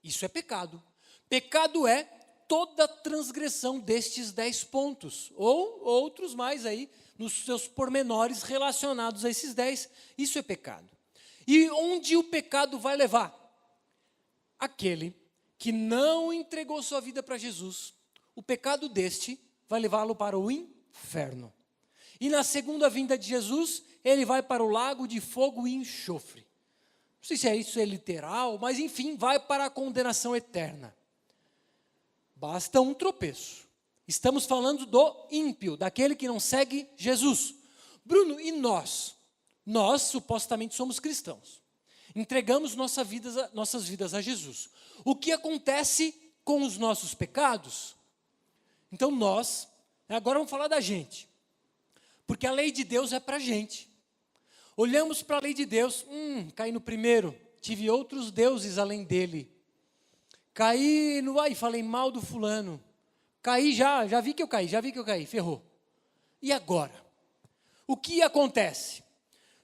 S1: Isso é pecado. Pecado é toda transgressão destes 10 pontos, ou outros mais aí, nos seus pormenores relacionados a esses 10, isso é pecado. E onde o pecado vai levar? Aquele que não entregou sua vida para Jesus, o pecado deste vai levá-lo para o inferno. E na segunda vinda de Jesus, ele vai para o lago de fogo e enxofre. Não sei se isso é literal, mas enfim, vai para a condenação eterna. Basta um tropeço. Estamos falando do ímpio, daquele que não segue Jesus. Bruno, e nós? Nós, supostamente, somos cristãos. Entregamos nossas vidas a Jesus. O que acontece com os nossos pecados? Então nós, agora vamos falar da gente. Porque a lei de Deus é para a gente. Olhamos para a lei de Deus, caí no primeiro, tive outros deuses além dele. Caí e falei mal do fulano. Caí já vi que eu caí, ferrou. E agora? O que acontece?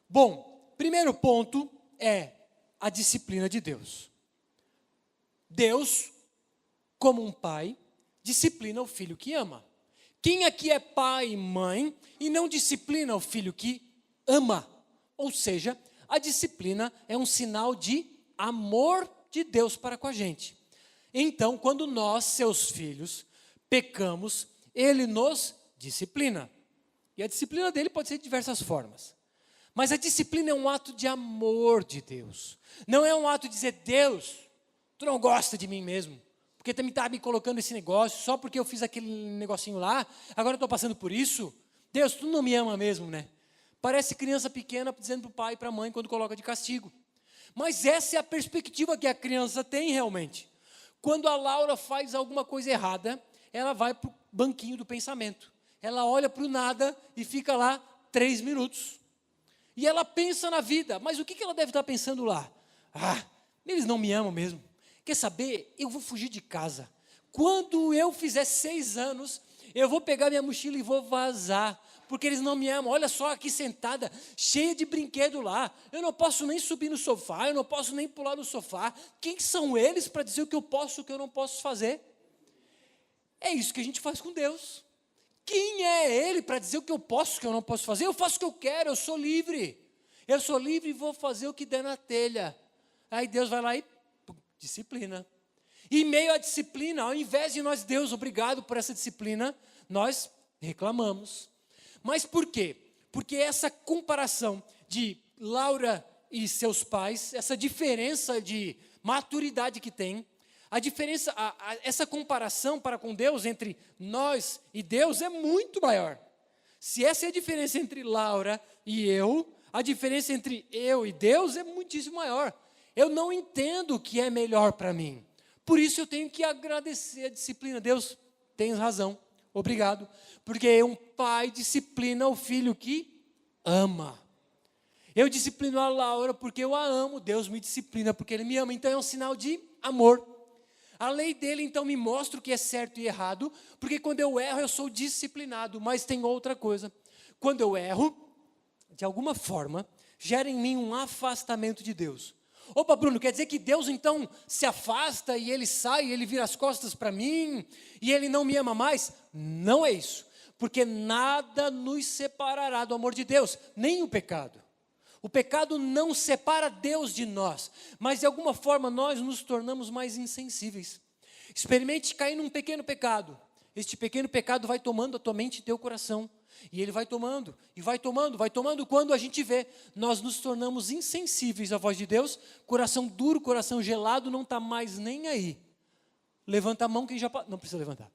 S1: Bom, primeiro ponto é a disciplina de Deus. Deus, como um pai, disciplina o filho que ama. Quem aqui é pai e mãe e não disciplina o filho que ama? Ou seja, a disciplina é um sinal de amor de Deus para com a gente. Então, quando nós, seus filhos, pecamos, Ele nos disciplina. E a disciplina dele pode ser de diversas formas. Mas a disciplina é um ato de amor de Deus. Não é um ato de dizer, Deus, tu não gosta de mim mesmo. Porque tu está me colocando esse negócio, só porque eu fiz aquele negocinho lá, agora eu estou passando por isso. Deus, tu não me ama mesmo, né? Parece criança pequena dizendo para o pai e para a mãe quando coloca de castigo. Mas essa é a perspectiva que a criança tem realmente. Quando a Laura faz alguma coisa errada, ela vai para o banquinho do pensamento. Ela olha para o nada e fica lá 3 minutos. E ela pensa na vida, mas o que ela deve estar pensando lá? Eles não me amam mesmo. Quer saber? Eu vou fugir de casa. Quando eu fizer 6 anos, eu vou pegar minha mochila e vou vazar, porque eles não me amam. Olha só aqui sentada, cheia de brinquedo lá. Eu não posso nem subir no sofá, eu não posso nem pular no sofá. Quem são eles para dizer o que eu posso e o que eu não posso fazer? É isso que a gente faz com Deus. Quem é Ele para dizer o que eu posso e o que eu não posso fazer? Eu faço o que eu quero, eu sou livre. Eu sou livre e vou fazer o que der na telha. Aí Deus vai lá e disciplina. E em meio à disciplina, ao invés de nós, Deus, obrigado por essa disciplina, nós reclamamos. Mas por quê? Porque essa comparação de Laura e seus pais, essa diferença de maturidade que tem, a diferença, essa comparação para com Deus entre nós e Deus é muito maior. Se essa é a diferença entre Laura e eu, a diferença entre eu e Deus é muitíssimo maior. Eu não entendo o que é melhor para mim. Por isso eu tenho que agradecer a disciplina. Deus, tens razão, obrigado. Porque um pai disciplina o filho que ama. Eu disciplino a Laura porque eu a amo, Deus me disciplina porque Ele me ama. Então é um sinal de amor. A lei dele então me mostra o que é certo e errado, porque quando eu erro eu sou disciplinado. Mas tem outra coisa. Quando eu erro, de alguma forma, gera em mim um afastamento de Deus. Opa, Bruno, quer dizer que Deus então se afasta e Ele sai, Ele vira as costas para mim e Ele não me ama mais? Não é isso, porque nada nos separará do amor de Deus, nem o pecado. O pecado não separa Deus de nós, mas de alguma forma nós nos tornamos mais insensíveis. Experimente cair num pequeno pecado. Este pequeno pecado vai tomando a tua mente e teu coração. E ele vai tomando, e vai tomando, vai tomando. Quando a gente vê, nós nos tornamos insensíveis à voz de Deus. Coração duro, coração gelado, não está mais nem aí. Levanta a mão quem já... Não precisa levantar.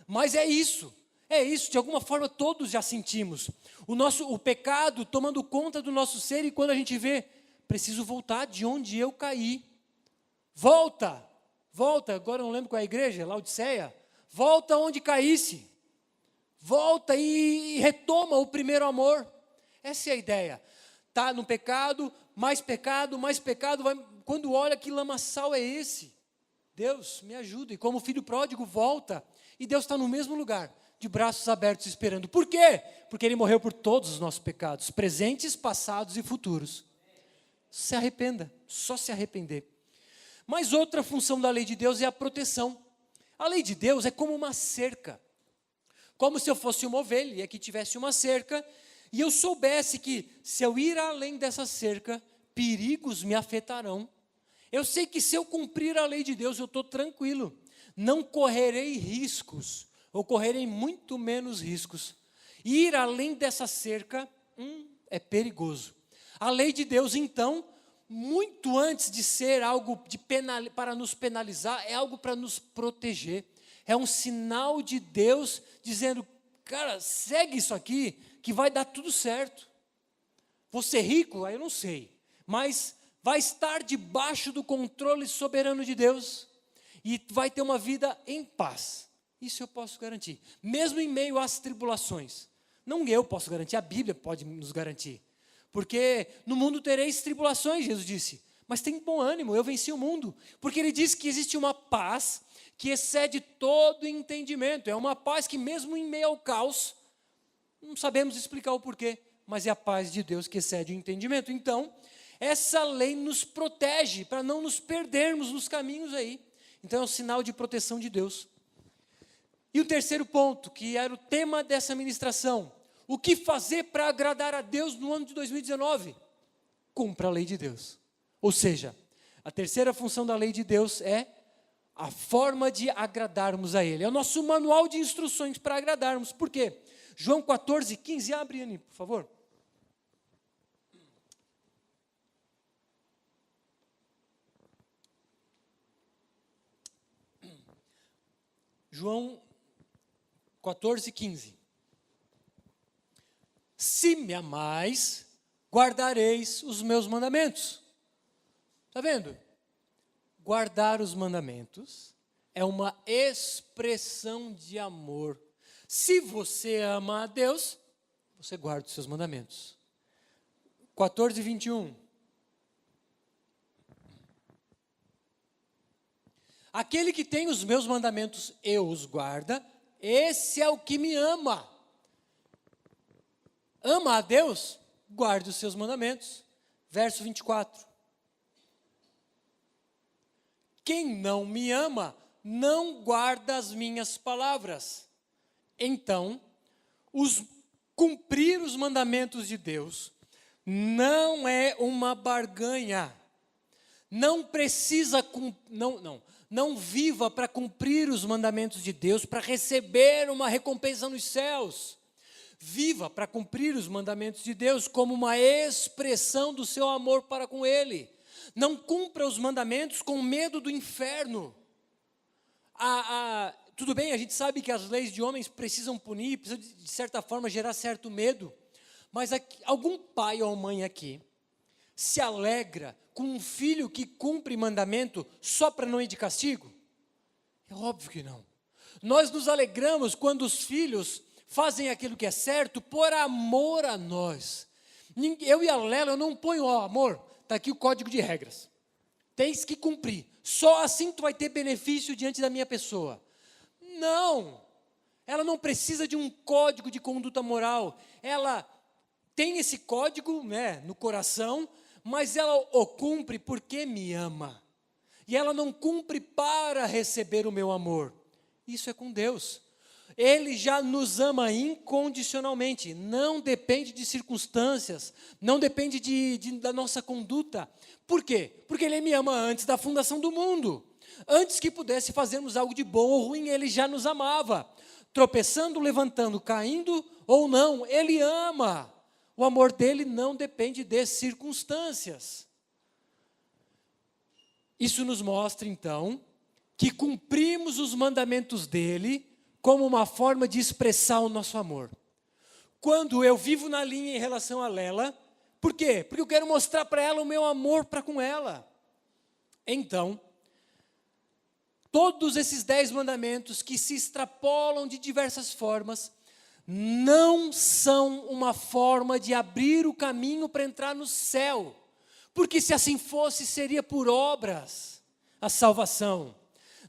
S1: Mas é isso, de alguma forma todos já sentimos. O pecado tomando conta do nosso ser, e quando a gente vê, preciso voltar de onde eu caí. Volta, agora eu não lembro qual é a igreja, Laodiceia. Volta onde caísse. Volta e retoma o primeiro amor. Essa é a ideia. Está no pecado, mais pecado, quando olha, que lamaçal é esse? Deus, me ajuda. E como filho pródigo, volta. E Deus está no mesmo lugar, de braços abertos, esperando. Por quê? Porque Ele morreu por todos os nossos pecados, presentes, passados e futuros. Se arrependa, só se arrepender. Mas outra função da lei de Deus é a proteção. A lei de Deus é como uma cerca. Como se eu fosse uma ovelha e aqui tivesse uma cerca, e eu soubesse que se eu ir além dessa cerca, perigos me afetarão. Eu sei que se eu cumprir a lei de Deus, eu estou tranquilo. Não correrei riscos, ou correrei muito menos riscos. Ir além dessa cerca é perigoso. A lei de Deus, então, muito antes de ser algo para nos penalizar, é algo para nos proteger. É um sinal de Deus dizendo, cara, segue isso aqui, que vai dar tudo certo. Vou ser rico? Aí eu não sei. Mas vai estar debaixo do controle soberano de Deus. E vai ter uma vida em paz. Isso eu posso garantir. Mesmo em meio às tribulações. Não eu posso garantir, a Bíblia pode nos garantir. Porque no mundo tereis tribulações, Jesus disse. Mas tem bom ânimo, eu venci o mundo. Porque Ele disse que existe uma paz que excede todo entendimento. É uma paz que mesmo em meio ao caos, não sabemos explicar o porquê, mas é a paz de Deus que excede o entendimento. Então, essa lei nos protege para não nos perdermos nos caminhos aí. Então, é um sinal de proteção de Deus. E o terceiro ponto, que era o tema dessa ministração, o que fazer para agradar a Deus no ano de 2019? Cumpra a lei de Deus. Ou seja, a terceira função da lei de Deus é a forma de agradarmos a Ele. É o nosso manual de instruções para agradarmos. Por quê? João 14, 15, abre, Anny, por favor. João 14, 15. Se me amais, guardareis os meus mandamentos. Está vendo? Guardar os mandamentos é uma expressão de amor. Se você ama a Deus, você guarda os seus mandamentos. 14:21. Aquele que tem os meus mandamentos e os guarda, esse é o que me ama. Ama a Deus? Guarde os seus mandamentos. Verso 24. Quem não me ama, não guarda as minhas palavras. Então, cumprir os mandamentos de Deus não é uma barganha. Não viva para cumprir os mandamentos de Deus, para receber uma recompensa nos céus. Viva para cumprir os mandamentos de Deus como uma expressão do seu amor para com Ele. Não cumpra os mandamentos com medo do inferno. Tudo bem, a gente sabe que as leis de homens precisam punir, precisam de certa forma gerar certo medo. Mas algum pai ou mãe aqui se alegra com um filho que cumpre mandamento só para não ir de castigo? É óbvio que não. Nós nos alegramos quando os filhos fazem aquilo que é certo por amor a nós. Eu e a Lela, eu não ponho, amor, está aqui o código de regras. Tens que cumprir. Só assim tu vai ter benefício diante da minha pessoa. Não. Ela não precisa de um código de conduta moral. Ela tem esse código, no coração, mas ela o cumpre porque me ama. E ela não cumpre para receber o meu amor. Isso é com Deus. Ele já nos ama incondicionalmente. Não depende de circunstâncias. Não depende da nossa conduta. Por quê? Porque Ele me ama antes da fundação do mundo. Antes que pudesse fazermos algo de bom ou ruim, Ele já nos amava. Tropeçando, levantando, caindo ou não, Ele ama. O amor dele não depende de circunstâncias. Isso nos mostra, então, que cumprimos os mandamentos dele como uma forma de expressar o nosso amor. Quando eu vivo na linha em relação a Lela, por quê? Porque eu quero mostrar para ela o meu amor para com ela. Então, todos esses 10 mandamentos que se extrapolam de diversas formas, não são uma forma de abrir o caminho para entrar no céu, porque se assim fosse, seria por obras a salvação.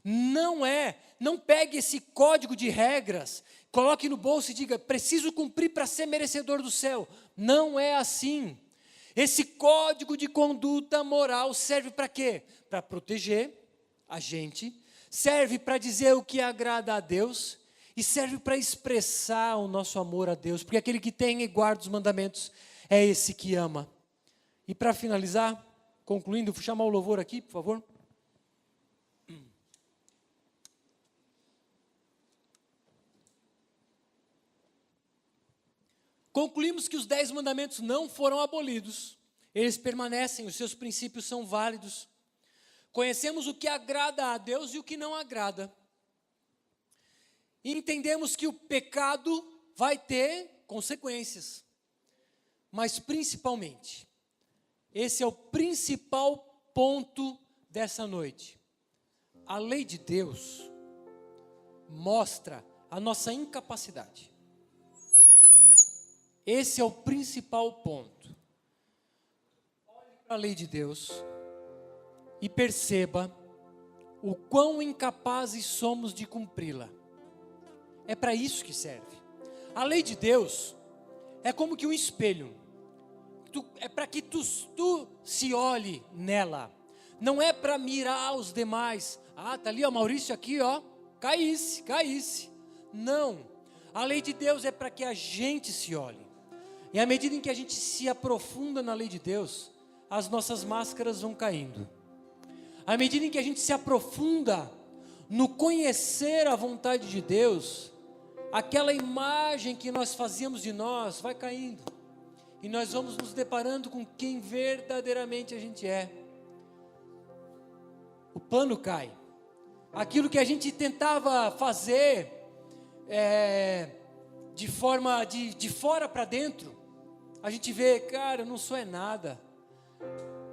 S1: Não pegue esse código de regras, coloque no bolso e diga, preciso cumprir para ser merecedor do céu. Não é assim. Esse código de conduta moral serve para quê? Para proteger a gente, serve para dizer o que agrada a Deus, e serve para expressar o nosso amor a Deus, porque aquele que tem e guarda os mandamentos é esse que ama. E para finalizar, concluindo, vou chamar o louvor aqui, por favor. Concluímos que os 10 mandamentos não foram abolidos, eles permanecem, os seus princípios são válidos. Conhecemos o que agrada a Deus e o que não agrada. E entendemos que o pecado vai ter consequências. Mas principalmente, esse é o principal ponto dessa noite. A lei de Deus mostra a nossa incapacidade. Esse é o principal ponto. Olhe para a lei de Deus e perceba o quão incapazes somos de cumpri-la. É para isso que serve. A lei de Deus é como que um espelho. É para que tu se olhe nela. Não é para mirar os demais. Tá ali, Maurício aqui, caísse. Não. A lei de Deus é para que a gente se olhe. E à medida em que a gente se aprofunda na lei de Deus, as nossas máscaras vão caindo. À medida em que a gente se aprofunda no conhecer a vontade de Deus, aquela imagem que nós fazíamos de nós vai caindo. E nós vamos nos deparando com quem verdadeiramente a gente é. O pano cai. Aquilo que a gente tentava fazer de forma de fora para dentro, a gente vê, cara, eu não sou nada.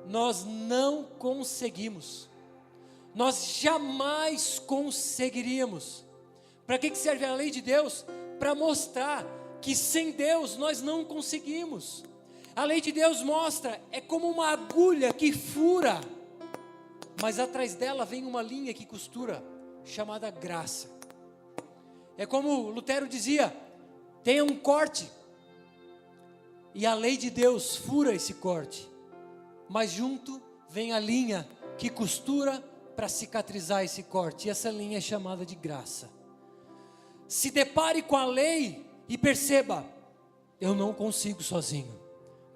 S1: Nós não conseguimos. Nós jamais conseguiríamos. Para que serve a lei de Deus? Para mostrar que sem Deus nós não conseguimos. A lei de Deus mostra, é como uma agulha que fura, mas atrás dela vem uma linha que costura, chamada graça. É como Lutero dizia, tenha um corte, e a lei de Deus fura esse corte, mas junto vem a linha que costura para cicatrizar esse corte, e essa linha é chamada de graça. Se depare com a lei e perceba, eu não consigo sozinho,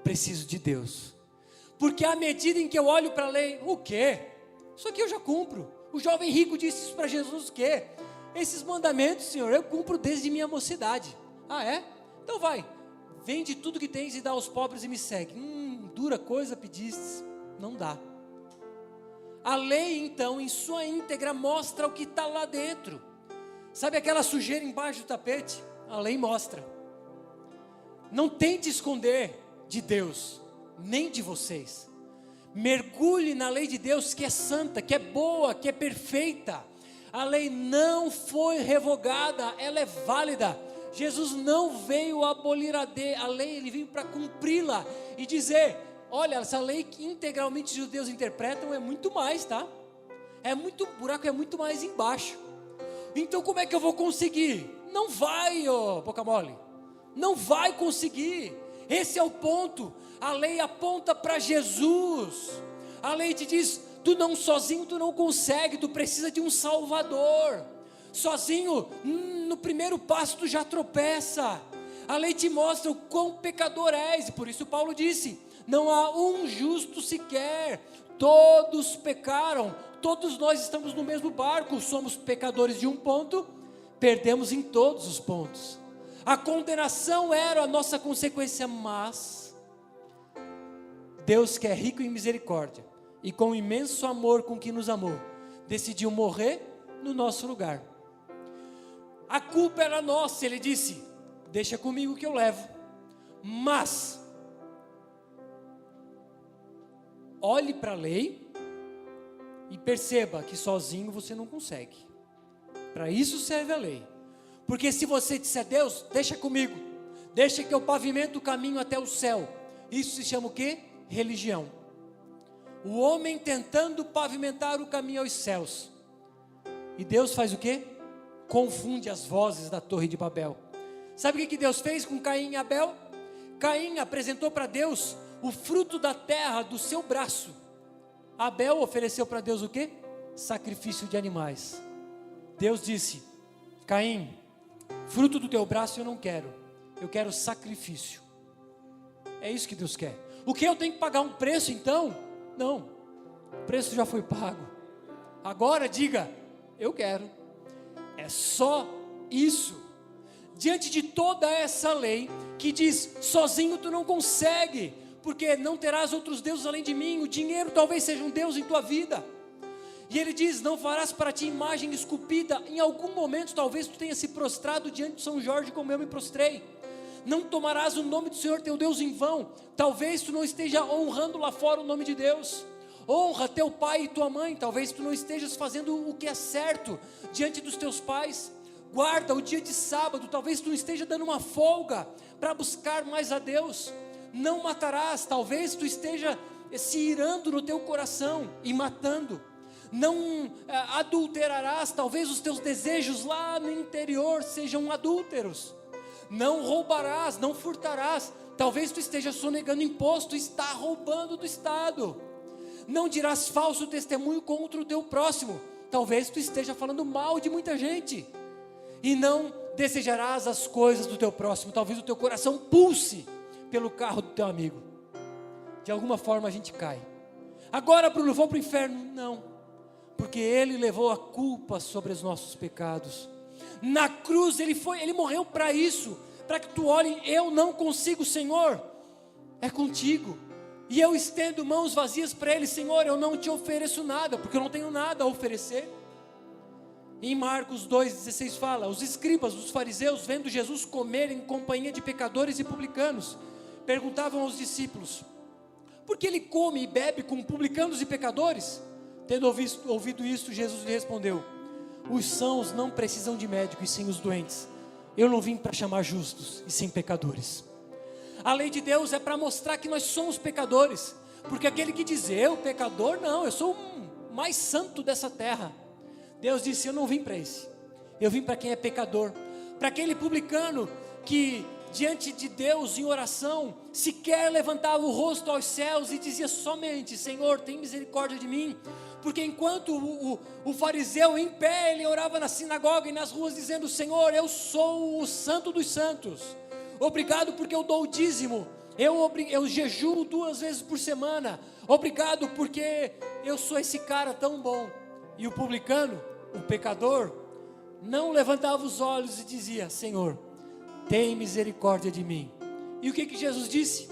S1: preciso de Deus, porque à medida em que eu olho para a lei, o quê? Isso aqui eu já cumpro. O jovem rico disse isso para Jesus, o quê? Esses mandamentos, Senhor, eu cumpro desde minha mocidade. Ah, é? Então vai, vende tudo que tens e dá aos pobres e me segue. Dura coisa pedistes, não dá. A lei então, em sua íntegra, mostra o que está lá dentro. Sabe aquela sujeira embaixo do tapete? A lei mostra. Não tente esconder de Deus, nem de vocês. Mergulhe na lei de Deus, que é santa, que é boa, que é perfeita. A lei não foi revogada, ela é válida. Jesus não veio abolir a lei, ele veio para cumpri-la e dizer, olha, essa lei que integralmente os judeus interpretam é muito mais, tá? O buraco é muito mais embaixo. Então como é que eu vou conseguir? Não vai, boca mole, não vai conseguir. Esse é o ponto. A lei aponta para Jesus. A lei te diz, sozinho tu não consegue, tu precisa de um Salvador. Sozinho, no primeiro passo tu já tropeça. A lei te mostra o quão pecador és, e por isso Paulo disse, não há um justo sequer, todos pecaram, todos nós estamos no mesmo barco, somos pecadores de um ponto, perdemos em todos os pontos. A condenação era a nossa consequência, mas Deus, que é rico em misericórdia e com o imenso amor com que nos amou, decidiu morrer no nosso lugar. A culpa era nossa, ele disse, deixa comigo que eu levo, mas olhe para a lei e perceba que sozinho você não consegue. Para isso serve a lei. Porque se você disser, Deus, deixa comigo, deixa que eu pavimento o caminho até o céu, isso se chama o quê? Religião. O homem tentando pavimentar o caminho aos céus. E Deus faz o quê? Confunde as vozes da Torre de Babel. Sabe o que Deus fez com Caim e Abel? Caim apresentou para Deus o fruto da terra do seu braço. Abel ofereceu para Deus o quê? Sacrifício de animais. Deus disse, Caim, fruto do teu braço eu não quero, eu quero sacrifício. É isso que Deus quer. O que eu tenho que pagar um preço então? Não, o preço já foi pago. Agora diga, eu quero. É só isso. Diante de toda essa lei que diz, sozinho tu não consegue, porque não terás outros deuses além de mim, o dinheiro talvez seja um Deus em tua vida. E ele diz, não farás para ti imagem esculpida. Em algum momento talvez tu tenha se prostrado diante de São Jorge como eu me prostrei. Não tomarás o nome do Senhor teu Deus em vão. Talvez tu não esteja honrando lá fora o nome de Deus. Honra teu pai e tua mãe. Talvez tu não estejas fazendo o que é certo diante dos teus pais. Guarda o dia de sábado. Talvez tu não esteja dando uma folga para buscar mais a Deus. Não matarás. Talvez tu esteja se irando no teu coração e matando. Não adulterarás, talvez os teus desejos lá no interior sejam adúlteros. Não roubarás, não furtarás, talvez tu esteja sonegando imposto, está roubando do Estado. Não dirás falso testemunho contra o teu próximo, talvez tu esteja falando mal de muita gente. E não desejarás as coisas do teu próximo, talvez o teu coração pulse pelo carro do teu amigo. De alguma forma a gente cai. Agora, Bruno, vou para o inferno? Não. Porque Ele levou a culpa sobre os nossos pecados. Na cruz Ele morreu para isso, para que tu olhe, eu não consigo, Senhor, é contigo. E eu estendo mãos vazias para Ele, Senhor, eu não te ofereço nada, porque eu não tenho nada a oferecer. Em Marcos 2,16 fala, os escribas, os fariseus, vendo Jesus comer em companhia de pecadores e publicanos, perguntavam aos discípulos: por que ele come e bebe com publicanos e pecadores? Tendo ouvido isso, Jesus lhe respondeu: os sãos não precisam de médico, e sim os doentes. Eu não vim para chamar justos, e sim pecadores. A lei de Deus é para mostrar que nós somos pecadores, porque aquele que diz, eu pecador, não, eu sou o mais santo dessa terra. Deus disse, eu não vim para esse, eu vim para quem é pecador, para aquele publicano que diante de Deus em oração, sequer levantava o rosto aos céus e dizia somente, Senhor, tem misericórdia de mim. Porque enquanto o fariseu em pé, ele orava na sinagoga e nas ruas dizendo, Senhor, eu sou o santo dos santos, obrigado porque eu dou o dízimo, eu jejuo 2 vezes por semana, obrigado porque eu sou esse cara tão bom. E o publicano, o pecador, não levantava os olhos e dizia, Senhor, tem misericórdia de mim. E o que Jesus disse?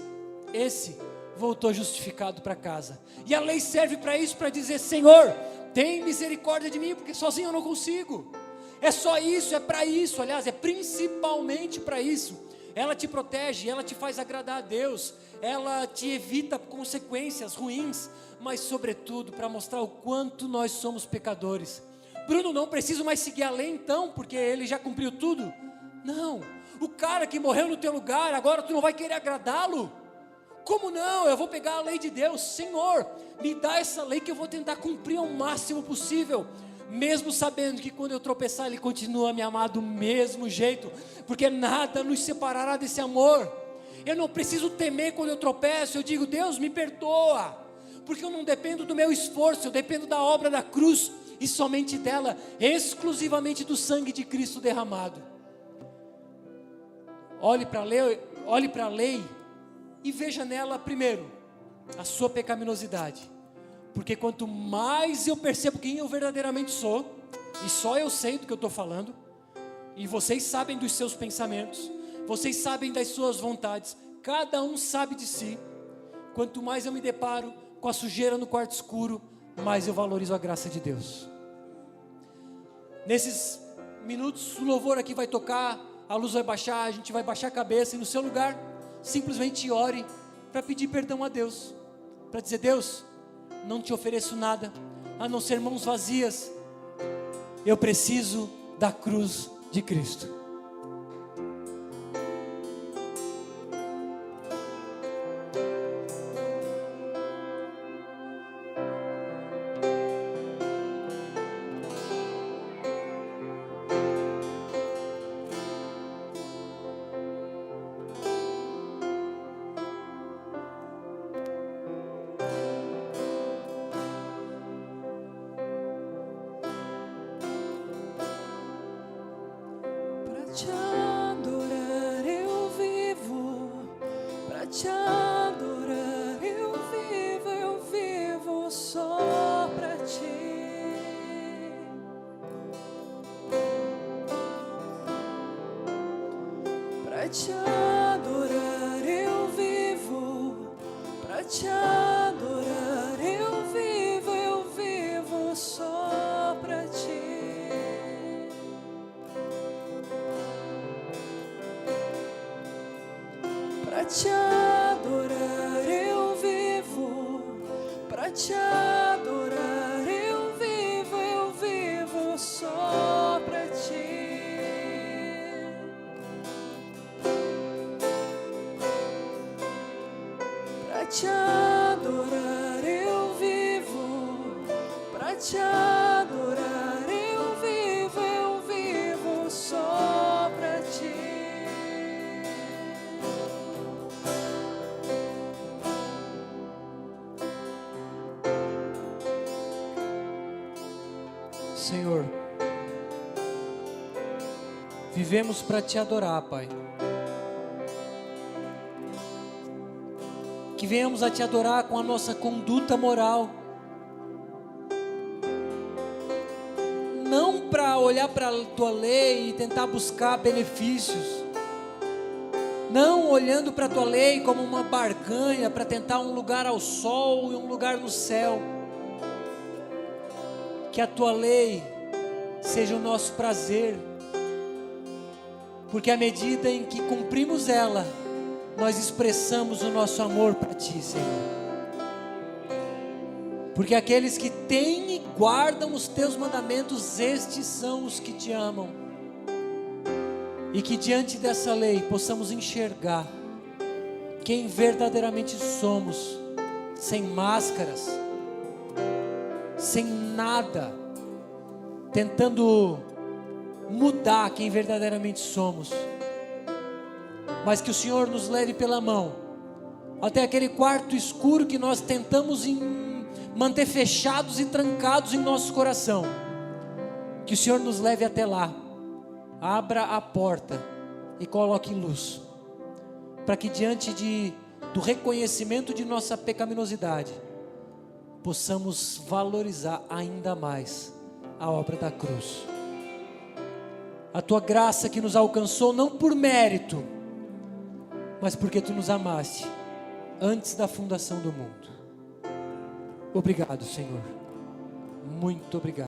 S1: Esse voltou justificado para casa. E a lei serve para isso, para dizer, Senhor, tem misericórdia de mim, porque sozinho eu não consigo. É só isso, é para isso, aliás, é principalmente para isso. Ela te protege, ela te faz agradar a Deus, ela te evita consequências ruins, mas sobretudo para mostrar o quanto nós somos pecadores. Bruno, não preciso mais seguir a lei então, porque ele já cumpriu tudo? Não, o cara que morreu no teu lugar, agora tu não vai querer agradá-lo? Como não? Eu vou pegar a lei de Deus. Senhor, me dá essa lei que eu vou tentar cumprir ao máximo possível, mesmo sabendo que quando eu tropeçar Ele continua a me amar do mesmo jeito, porque nada nos separará desse amor. Eu não preciso temer quando eu tropeço, eu digo, Deus me perdoa, porque eu não dependo do meu esforço, eu dependo da obra da cruz, e somente dela, exclusivamente do sangue de Cristo derramado. Olhe para a lei, e veja nela primeiro, a sua pecaminosidade, porque quanto mais eu percebo quem eu verdadeiramente sou, e só eu sei do que eu estou falando, e vocês sabem dos seus pensamentos, vocês sabem das suas vontades, cada um sabe de si, quanto mais eu me deparo com a sujeira no quarto escuro, mais eu valorizo a graça de Deus. Nesses minutos o louvor aqui vai tocar, a luz vai baixar, a gente vai baixar a cabeça, e no seu lugar simplesmente ore para pedir perdão a Deus, para dizer, Deus, não te ofereço nada, a não ser mãos vazias, eu preciso da cruz de Cristo.
S2: Te adorar eu vivo, pra te adorar eu vivo só pra ti. Pra te adorar eu vivo, pra te adorar eu vivo só pra ti. Pra te adorar eu vivo, pra te adorar eu vivo só pra ti. Pra te adorar eu vivo, pra te adorar eu vivo só pra ti.
S1: Senhor, vivemos para te adorar, Pai. Que venhamos a te adorar com a nossa conduta moral, não para olhar para a tua lei e tentar buscar benefícios, não olhando para a tua lei como uma barganha para tentar um lugar ao sol e um lugar no céu. Que a tua lei seja o nosso prazer, porque à medida em que cumprimos ela, nós expressamos o nosso amor para Ti, Senhor. Porque aqueles que têm e guardam os Teus mandamentos, estes são os que Te amam. E que diante dessa lei possamos enxergar quem verdadeiramente somos, sem máscaras, sem nada, tentando mudar quem verdadeiramente somos, mas que o Senhor nos leve pela mão até aquele quarto escuro que nós tentamos manter fechados e trancados em nosso coração. Que o Senhor nos leve até lá, abra a porta e coloque luz, para que diante do reconhecimento de nossa pecaminosidade, possamos valorizar ainda mais a obra da cruz. A Tua graça que nos alcançou não por mérito, mas porque Tu nos amaste antes da fundação do mundo. Obrigado, Senhor. Muito obrigado.